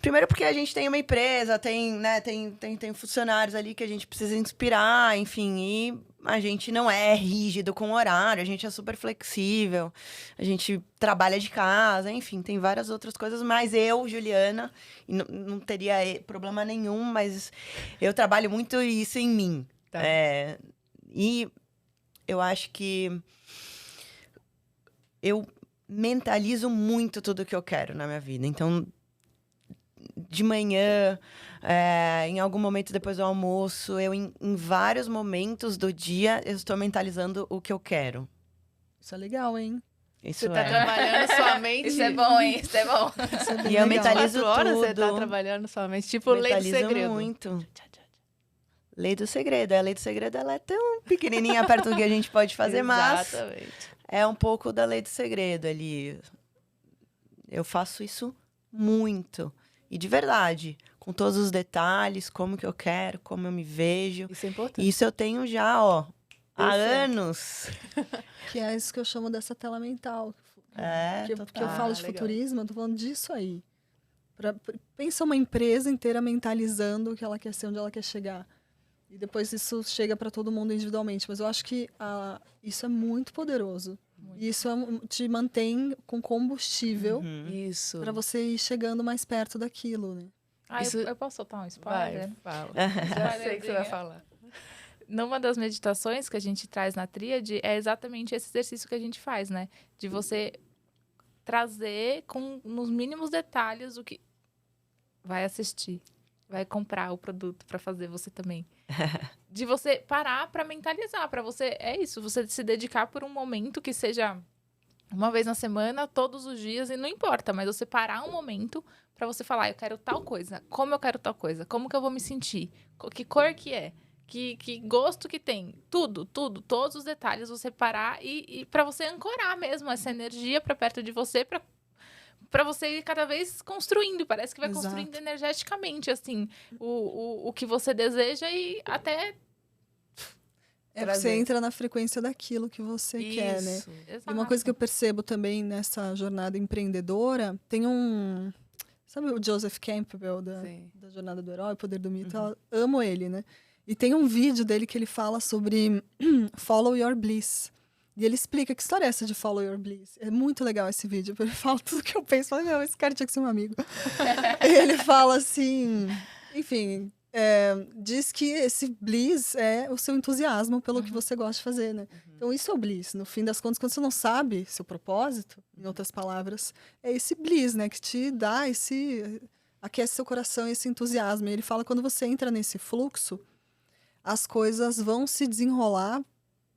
Primeiro porque a gente tem uma empresa, tem funcionários ali que a gente precisa inspirar, enfim, e a gente não é rígido com o horário, a gente é super flexível, a gente trabalha de casa, enfim, tem várias outras coisas, mas eu, Juliana, não teria problema nenhum, mas eu trabalho muito isso em mim. Tá. E eu acho que eu mentalizo muito tudo que eu quero na minha vida. Então, de manhã, em algum momento depois do almoço, em vários momentos do dia, eu estou mentalizando o que eu quero. Isso é legal, hein? Você tá trabalhando sua mente. Isso é bom, hein? Isso é bom. Isso é bem E eu legal. mentalizo 4 horas tudo. você tá trabalhando sua mente. Tipo, lei do Mentalizo segredo. muito. Lei do segredo. A lei do segredo, ela é tão pequenininha perto do que a gente pode fazer, mas... Exatamente. É um pouco da lei do segredo ali. Eu faço isso muito. E de verdade. Com todos os detalhes, como que eu quero, como eu me vejo. Isso é importante. Isso eu tenho já, há anos. Que é isso que eu chamo dessa tela mental. Total. Porque eu falo de legal. futurismo, eu tô falando disso aí. Pensa uma empresa inteira mentalizando o que ela quer ser, onde ela quer chegar. E depois isso chega para todo mundo individualmente. Mas eu acho que isso é muito poderoso. E isso te mantém com combustível Isso. para você ir chegando mais perto daquilo, né? Isso- Eu posso soltar um spoiler? Vai, fala. Já sei o que você vai falar. Numa das meditações que a gente traz na tríade, é exatamente esse exercício que a gente faz, né? De você trazer nos mínimos detalhes o que vai assistir. vai comprar o produto para fazer você também. De você parar para mentalizar, para você, é isso, você se dedicar por um momento que seja uma vez na semana, todos os dias, e não importa, mas você parar um momento para você falar, eu quero tal coisa, como eu quero tal coisa, como que eu vou me sentir, que cor que é, que gosto que tem, tudo, todos os detalhes, você parar e para você ancorar mesmo essa energia para perto de você, para você ir cada vez construindo. Parece que vai Exato. construindo energeticamente, assim, o que você deseja e até... Você entra na frequência daquilo que você quer, né? Exato. E uma coisa que eu percebo também nessa jornada empreendedora, tem sabe o Joseph Campbell, da Jornada do Herói, O Poder do Mito? Eu amo ele, né? E tem um vídeo dele que ele fala sobre Follow Your Bliss. E ele explica que história é essa de Follow Your Bliss. É muito legal esse vídeo. Ele fala tudo que eu penso. Fala, não, esse cara tinha que ser um amigo. E ele fala assim... Enfim, diz que esse bliss é o seu entusiasmo pelo que você gosta de fazer, né? Então, isso é o bliss. No fim das contas, quando você não sabe seu propósito, em outras palavras, é esse bliss, né? Que te dá aquece seu coração, esse entusiasmo. E ele fala que quando você entra nesse fluxo, as coisas vão se desenrolar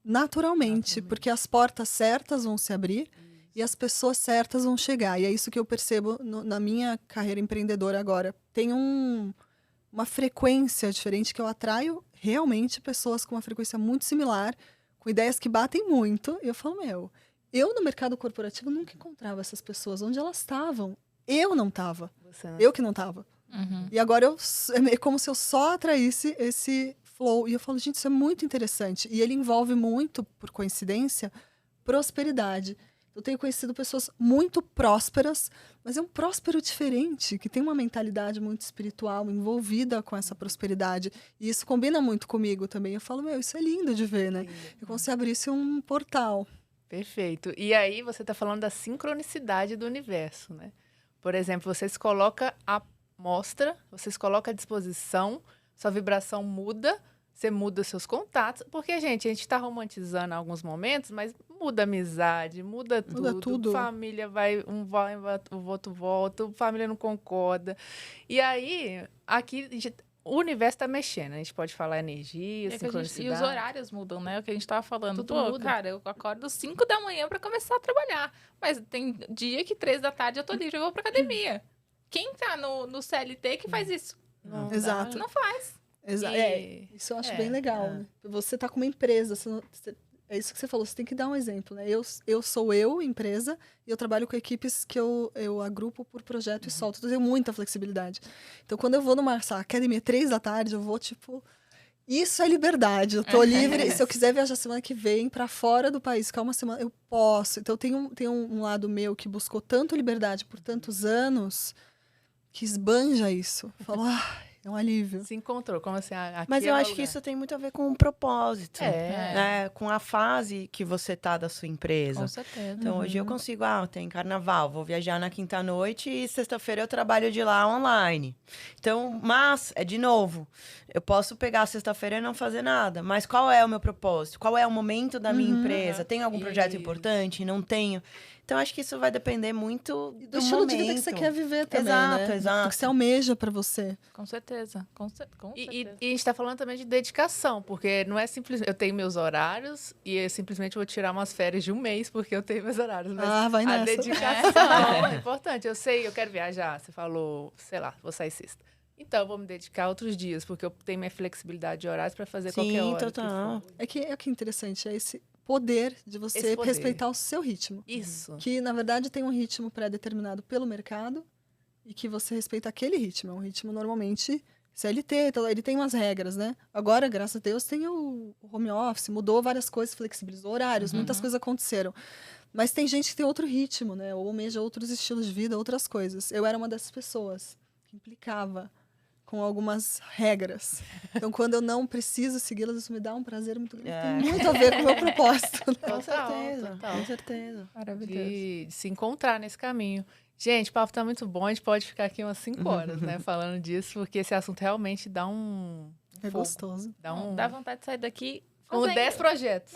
naturalmente, porque as portas certas vão se abrir e as pessoas certas vão chegar. E é isso que eu percebo na minha carreira empreendedora agora. Tem uma frequência diferente que eu atraio realmente pessoas com uma frequência muito similar, com ideias que batem muito. E eu falo, eu no mercado corporativo nunca encontrava essas pessoas. Onde elas estavam? Eu não estava. Eu que não estava. E agora é como se eu só atraísse esse flow. E eu falo, gente, isso é muito interessante. E ele envolve muito, por coincidência, prosperidade. Eu tenho conhecido pessoas muito prósperas, mas é um próspero diferente, que tem uma mentalidade muito espiritual envolvida com essa prosperidade. E isso combina muito comigo também. Eu falo, isso é lindo de ver, né? É como se abrisse um portal. Perfeito. E aí você está falando da sincronicidade do universo, né? Por exemplo, você se coloca à mostra, você se coloca à disposição, sua vibração muda, você muda seus contatos, porque, gente, a gente está romantizando alguns momentos, mas muda a amizade, muda tudo. Família um vai, o outro volta, família não concorda. E aí, aqui, o universo está mexendo. A gente pode falar energia, sincronicidade. E os horários mudam, né? O que a gente estava falando. Tudo muda. Cara, eu acordo 5 da manhã para começar a trabalhar. Mas tem dia que 3 da tarde eu tô livre, eu vou pra academia. Quem tá no CLT que faz isso? Não, exato. Não faz. Isso eu acho bem legal, né? Você tá com uma empresa, é isso que você falou, você tem que dar um exemplo, né? Eu sou empresa, e eu trabalho com equipes que eu agrupo por projeto e solto, então eu tenho muita flexibilidade. Então, quando eu vou numa academia 3 da tarde, eu vou, isso é liberdade, eu tô livre, se eu quiser viajar semana que vem pra fora do país, ficar uma semana, eu posso. Então, tem um lado meu que buscou tanto liberdade por tantos anos, que esbanja isso. Falo, é um alívio. Se encontrou, como assim? Mas eu acho que isso tem muito a ver com o propósito. Né? Com a fase que você tá da sua empresa. Com certeza. Então, hoje eu consigo, tem carnaval, vou viajar na quinta-noite e sexta-feira eu trabalho de lá online. Então, mas, de novo, eu posso pegar sexta-feira e não fazer nada. Mas qual é o meu propósito? Qual é o momento da minha empresa? Tem algum projeto importante? Não tenho? Então, acho que isso vai depender muito do estilo momento. de vida que você quer viver também, Exato. Do que você almeja pra você. Com certeza. E a gente tá falando também de dedicação, porque não é simplesmente... Eu tenho meus horários e eu simplesmente vou tirar umas férias de um mês, porque eu tenho meus horários. Mas vai nessa. A dedicação é importante. Eu sei, eu quero viajar. Você falou, sei lá, vou sair sexta. Então, eu vou me dedicar outros dias, porque eu tenho minha flexibilidade de horários para fazer qualquer hora. Sim, total. É que interessante, é esse poder de você respeitar o seu ritmo. Isso. Que, na verdade, tem um ritmo pré-determinado pelo mercado e que você respeita aquele ritmo. É um ritmo, normalmente, CLT, então, ele tem umas regras, né? Agora, graças a Deus, tem o home office, mudou várias coisas, flexibilizou horários, muitas coisas aconteceram. Mas tem gente que tem outro ritmo, né? Ou almeja outros estilos de vida, outras coisas. Eu era uma dessas pessoas que implicava com algumas regras. Então, quando eu não preciso segui-las, isso me dá um prazer muito grande. Tem muito a ver com o meu propósito. Com certeza. Total. Com certeza. Maravilhoso. De se encontrar nesse caminho. Gente, o papo tá muito bom. A gente pode ficar aqui umas 5 horas, né? Falando disso, porque esse assunto realmente dá um... É gostoso. Dá vontade de sair daqui com 10 projetos.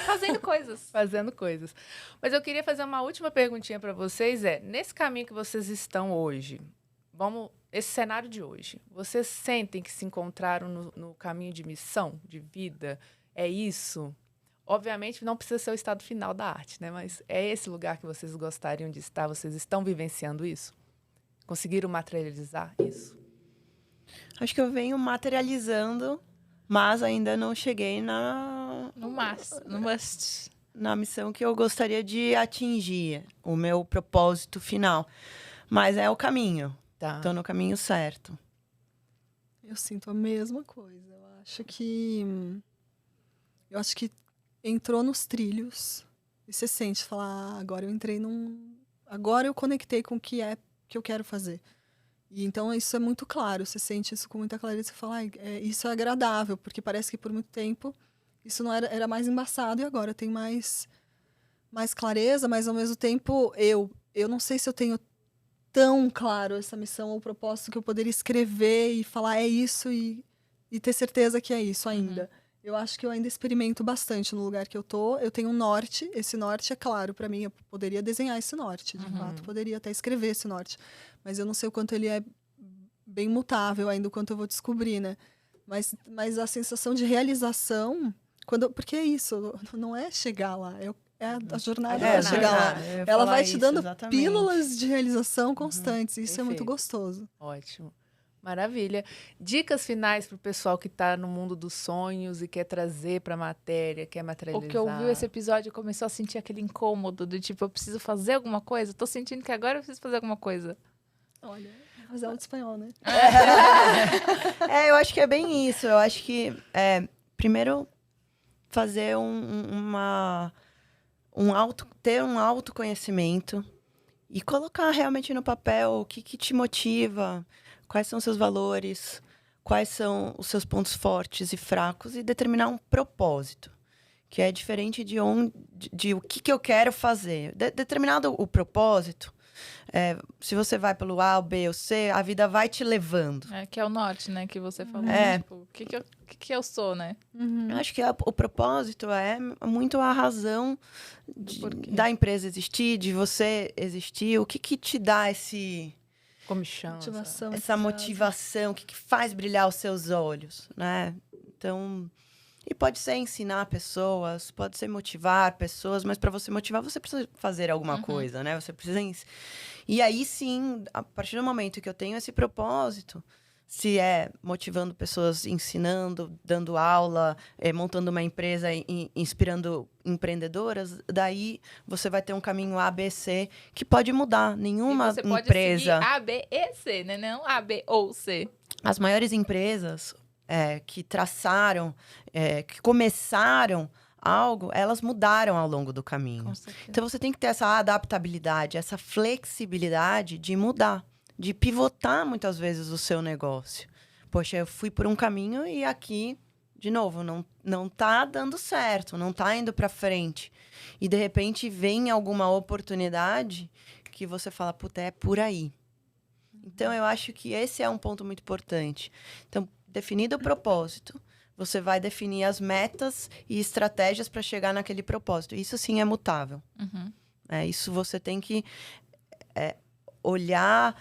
Fazendo coisas. Fazendo coisas. Mas eu queria fazer uma última perguntinha para vocês. Nesse caminho que vocês estão hoje, vamos esse cenário de hoje, vocês sentem que se encontraram no caminho de missão, de vida? É isso? Obviamente, não precisa ser o estado final da arte, né? Mas é esse lugar que vocês gostariam de estar? Vocês estão vivenciando isso? Conseguiram materializar isso? Acho que eu venho materializando, mas ainda não cheguei No must. na missão que eu gostaria de atingir, o meu propósito final. Mas é o caminho. Tá. Estou no caminho certo. Eu sinto a mesma coisa. Eu acho que entrou nos trilhos. E você sente, falar, agora eu entrei agora eu conectei com o que é que eu quero fazer. E então isso é muito claro, você sente isso com muita clareza, você fala, isso é agradável, porque parece que por muito tempo isso não era mais embaçado e agora tem mais clareza, mas ao mesmo tempo eu não sei se eu tenho tão claro essa missão ou o propósito que eu poderia escrever e falar é isso e ter certeza que é isso ainda. Eu acho que eu ainda experimento bastante no lugar que eu tô. Eu tenho um norte, esse norte é claro para mim, eu poderia desenhar esse norte, de fato, poderia até escrever esse norte, mas eu não sei o quanto ele é bem mutável ainda, o quanto eu vou descobrir, né? Mas a sensação de realização, porque é isso, não é chegar lá, é a jornada para chegar lá. Ela vai te dando pílulas de realização constantes, e isso é muito gostoso. Ótimo. Maravilha. Dicas finais para o pessoal que está no mundo dos sonhos e quer trazer para a matéria, quer materializar. O que ouviu esse episódio começou a sentir aquele incômodo do tipo, eu preciso fazer alguma coisa? Tô sentindo que agora eu preciso fazer alguma coisa. Olha, fazer aula de espanhol, né? Eu acho que é bem isso. Eu acho que, primeiro, fazer ter um autoconhecimento e colocar realmente no papel o que te motiva, quais são os seus valores, quais são os seus pontos fortes e fracos e determinar um propósito, que é diferente de o que eu quero fazer. Determinado o propósito, se você vai pelo A, o B ou C, a vida vai te levando. Que é o norte, né, que você falou. Tipo, o que eu sou, né? Eu acho que o propósito é muito a razão da empresa existir, de você existir. O que te dá essa motivação, o que faz brilhar os seus olhos, né? Então, e pode ser ensinar pessoas, pode ser motivar pessoas, mas para você motivar, você precisa fazer alguma coisa, né? Você precisa... E aí, sim, a partir do momento que eu tenho esse propósito, se é motivando pessoas, ensinando, dando aula, montando uma empresa, inspirando empreendedoras, daí você vai ter um caminho A, B, C que pode mudar. Nenhuma você pode empresa... seguir A, B e C, né? Não A, B ou C. As maiores empresas que traçaram, que começaram algo, elas mudaram ao longo do caminho. Então você tem que ter essa adaptabilidade, essa flexibilidade de mudar, de pivotar muitas vezes o seu negócio. Poxa, eu fui por um caminho e aqui, de novo, não tá dando certo, não tá indo para frente. E de repente vem alguma oportunidade que você fala, puta, é por aí. Então eu acho que esse é um ponto muito importante. Então, definido o propósito, você vai definir as metas e estratégias para chegar naquele propósito. Isso sim é mutável. Isso você tem que olhar,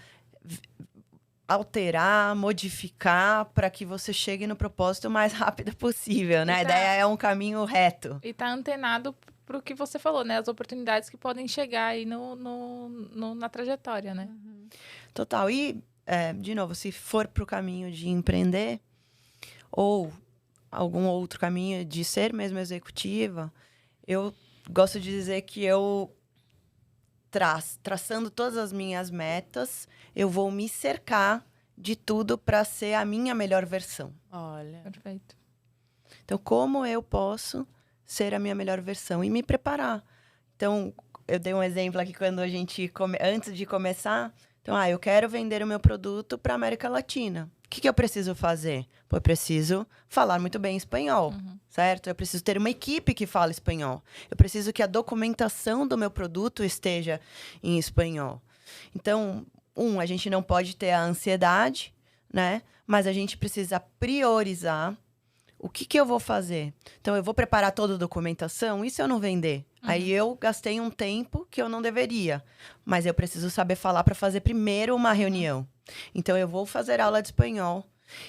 alterar, modificar para que você chegue no propósito o mais rápido possível, né? A ideia é um caminho reto. E tá antenado pro que você falou, né? As oportunidades que podem chegar aí na trajetória, né? Total. E, de novo, se for pro caminho de empreender ou algum outro caminho de ser mesmo executiva, eu gosto de dizer que eu traçando todas as minhas metas, eu vou me cercar de tudo para ser a minha melhor versão. Olha. Perfeito. Então, como eu posso ser a minha melhor versão e me preparar? Então, eu dei um exemplo aqui quando a gente antes de começar. Então, eu quero vender o meu produto para a América Latina. O que eu preciso fazer? Eu preciso falar muito bem espanhol, certo? Eu preciso ter uma equipe que fala espanhol. Eu preciso que a documentação do meu produto esteja em espanhol. Então, a gente não pode ter a ansiedade, né? Mas a gente precisa priorizar o que eu vou fazer. Então, eu vou preparar toda a documentação, e se eu não vender? Aí eu gastei um tempo que eu não deveria. Mas eu preciso saber falar para fazer primeiro uma reunião. Então, eu vou fazer aula de espanhol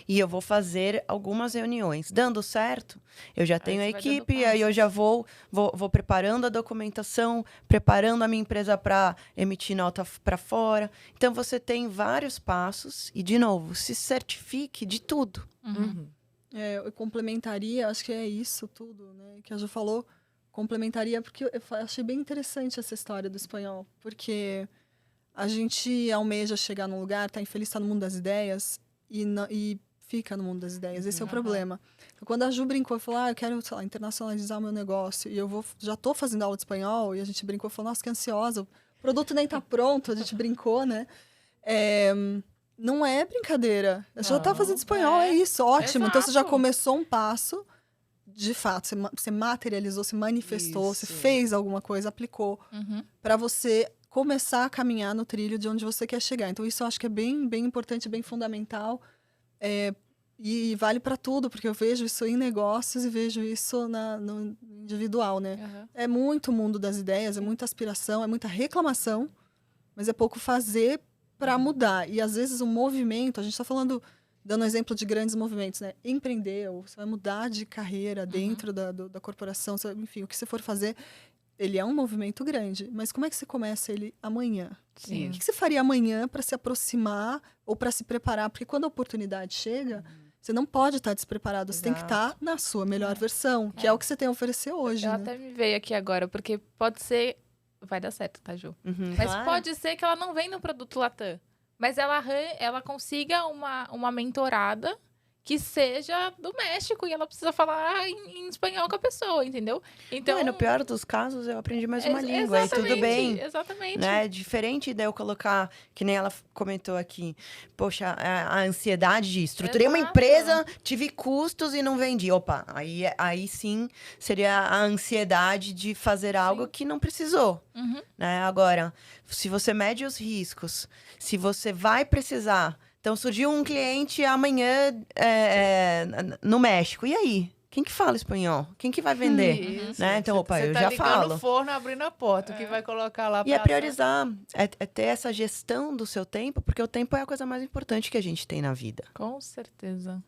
e eu vou fazer algumas reuniões. Dando certo, eu já tenho a você vai dando equipe, aí eu já vou preparando a documentação, preparando a minha empresa para emitir nota para fora. Então, você tem vários passos e, de novo, se certifique de tudo. Eu complementaria, acho que é isso tudo, né? Que a Ju falou, complementaria, porque eu achei bem interessante essa história do espanhol. Porque a gente almeja chegar num lugar, tá infeliz, tá no mundo das ideias, e fica no mundo das ideias. Esse é o problema. Então, quando a Ju brincou e falou, eu quero, sei lá, internacionalizar o meu negócio, e já tô fazendo aula de espanhol, e a gente brincou e falou, nossa, que ansiosa, o produto nem tá pronto, a gente brincou, né? Não é brincadeira. Você já tá fazendo espanhol, é isso, ótimo. Então, você já Exato. começou um passo, de fato, você materializou, você manifestou, você fez alguma coisa, aplicou, para você começar a caminhar no trilho de onde você quer chegar. Então, isso eu acho que é bem, bem importante, bem fundamental. E vale para tudo, porque eu vejo isso em negócios e vejo isso no individual, né? É muito mundo das ideias, é muita aspiração, é muita reclamação, mas é pouco fazer para mudar. E, às vezes, o movimento, a gente está falando, dando exemplo de grandes movimentos, né? Empreender, ou você vai mudar de carreira dentro da corporação, enfim, o que você for fazer, ele é um movimento grande. Mas como é que você começa ele amanhã? Sim. O que você faria amanhã para se aproximar ou para se preparar? Porque quando a oportunidade chega, você não pode estar despreparado. Você tem que estar na sua melhor versão, que é o que você tem a oferecer hoje. Eu né? até me veio aqui agora, porque pode ser... Vai dar certo, tá, Ju? Mas Claro. pode ser que ela não venha no produto Latam. Mas ela consiga uma mentorada que seja do México e ela precisa falar em espanhol com a pessoa, entendeu? Então, Não, e no pior dos casos, eu aprendi mais uma língua, e tudo bem. Exatamente. Né? Diferente de eu colocar, que nem ela comentou aqui, poxa, a ansiedade de estruturei uma Exato. empresa, tive custos e não vendi. Opa, aí sim seria a ansiedade de fazer algo que não precisou. Né? Agora, se você mede os riscos, se você vai precisar... Então, surgiu um cliente amanhã no México, e aí? Quem que fala espanhol? Quem que vai vender? Isso. Né? Então, opa, eu tá já ligando falo. o forno, abrindo a porta. O que vai colocar lá E é pra priorizar, é ter essa gestão do seu tempo, porque o tempo é a coisa mais importante que a gente tem na vida. Com certeza.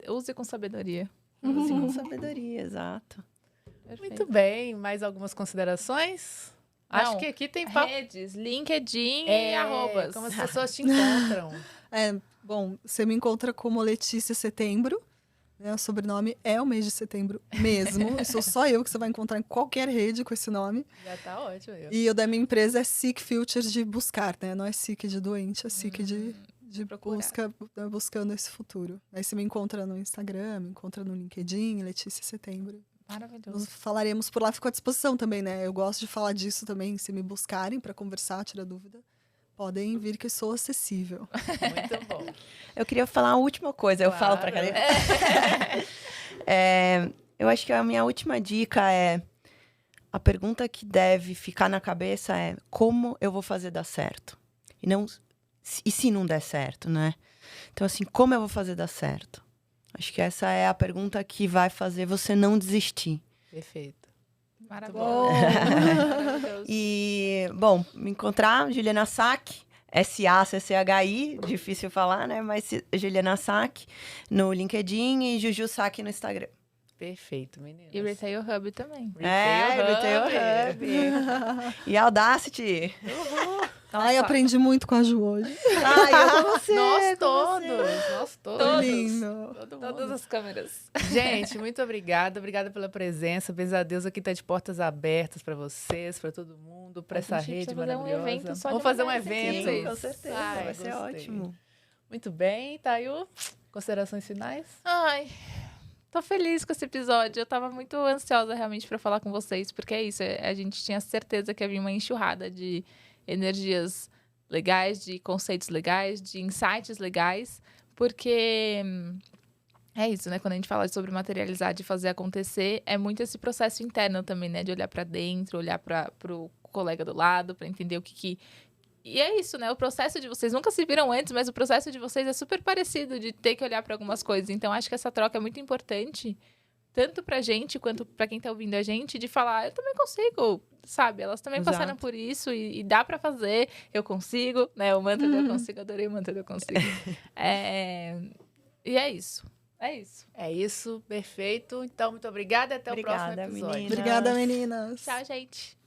Use com sabedoria. Use com sabedoria, exato. Perfeito. Muito bem. Mais algumas considerações? Acho Não, que aqui tem papo. Redes, LinkedIn e arrobas. Como as pessoas te encontram. Bom, você me encontra como Letícia Setembro. Né? O sobrenome é o mês de setembro mesmo. E sou só eu que você vai encontrar em qualquer rede com esse nome. Já tá ótimo. E o da minha empresa é Seek Futures, de buscar, né? Não é Seek de doente, é Seek de procurar. buscando esse futuro. Aí você me encontra no Instagram, me encontra no LinkedIn, Letícia Setembro. Maravilhoso. Nós falaremos por lá, fico à disposição também, né? Eu gosto de falar disso também, se me buscarem para conversar, tirar dúvida. Podem vir que eu sou acessível. Muito bom. Eu queria falar a última coisa, eu falo pra Claro. Karina. Eu acho que a minha última dica é... A pergunta que deve ficar na cabeça é como eu vou fazer dar certo? E se não der certo, né? Então, assim, como eu vou fazer dar certo? Acho que essa é a pergunta que vai fazer você não desistir. Perfeito. Maravilhoso. Maravilhoso. E, bom, me encontrar, Juliana Sack, S-A-C-C-H-I, difícil falar, né? Mas Juliana Sack no LinkedIn e Juju Sack no Instagram. Perfeito, meninas. E Retail Hub também. Retail Hub. E Audacity. Ai, aprendi muito com a Ju hoje. Ai, eu com você. Nós todos. Todos. Lindo. Todo Todas mundo. as câmeras. Gente, muito obrigada. Obrigada pela presença. Beijo a Deus aqui tá de portas abertas para vocês, para todo mundo, para essa A gente rede precisa fazer um maravilhosa. evento só de Vamos fazer um mulheres evento. incríveis. Sim, com certeza. Ai, vai ser gostei. ótimo. Muito bem, Tayu. Considerações finais? Ai, tô feliz com esse episódio. Eu tava muito ansiosa realmente pra falar com vocês, porque é isso. A gente tinha certeza que havia uma enxurrada de energias legais, de conceitos legais, de insights legais, porque é isso, né? Quando a gente fala sobre materializar, de fazer acontecer, é muito esse processo interno também, né? De olhar pra dentro, olhar pro colega do lado, pra entender o que... E é isso, né? O processo de vocês nunca se viram antes, mas o processo de vocês é super parecido, de ter que olhar para algumas coisas. Então, acho que essa troca é muito importante, tanto pra gente quanto pra quem tá ouvindo a gente, de falar, eu também consigo sabe, elas também Exato. passaram por isso e dá pra fazer, eu consigo, né? O mantra do eu consigo, adorei o mantra do eu consigo. E é isso. É isso. É isso, perfeito. Então, muito obrigada e até o próximo Obrigada, episódio. meninas. Obrigada, meninas. Tchau, gente.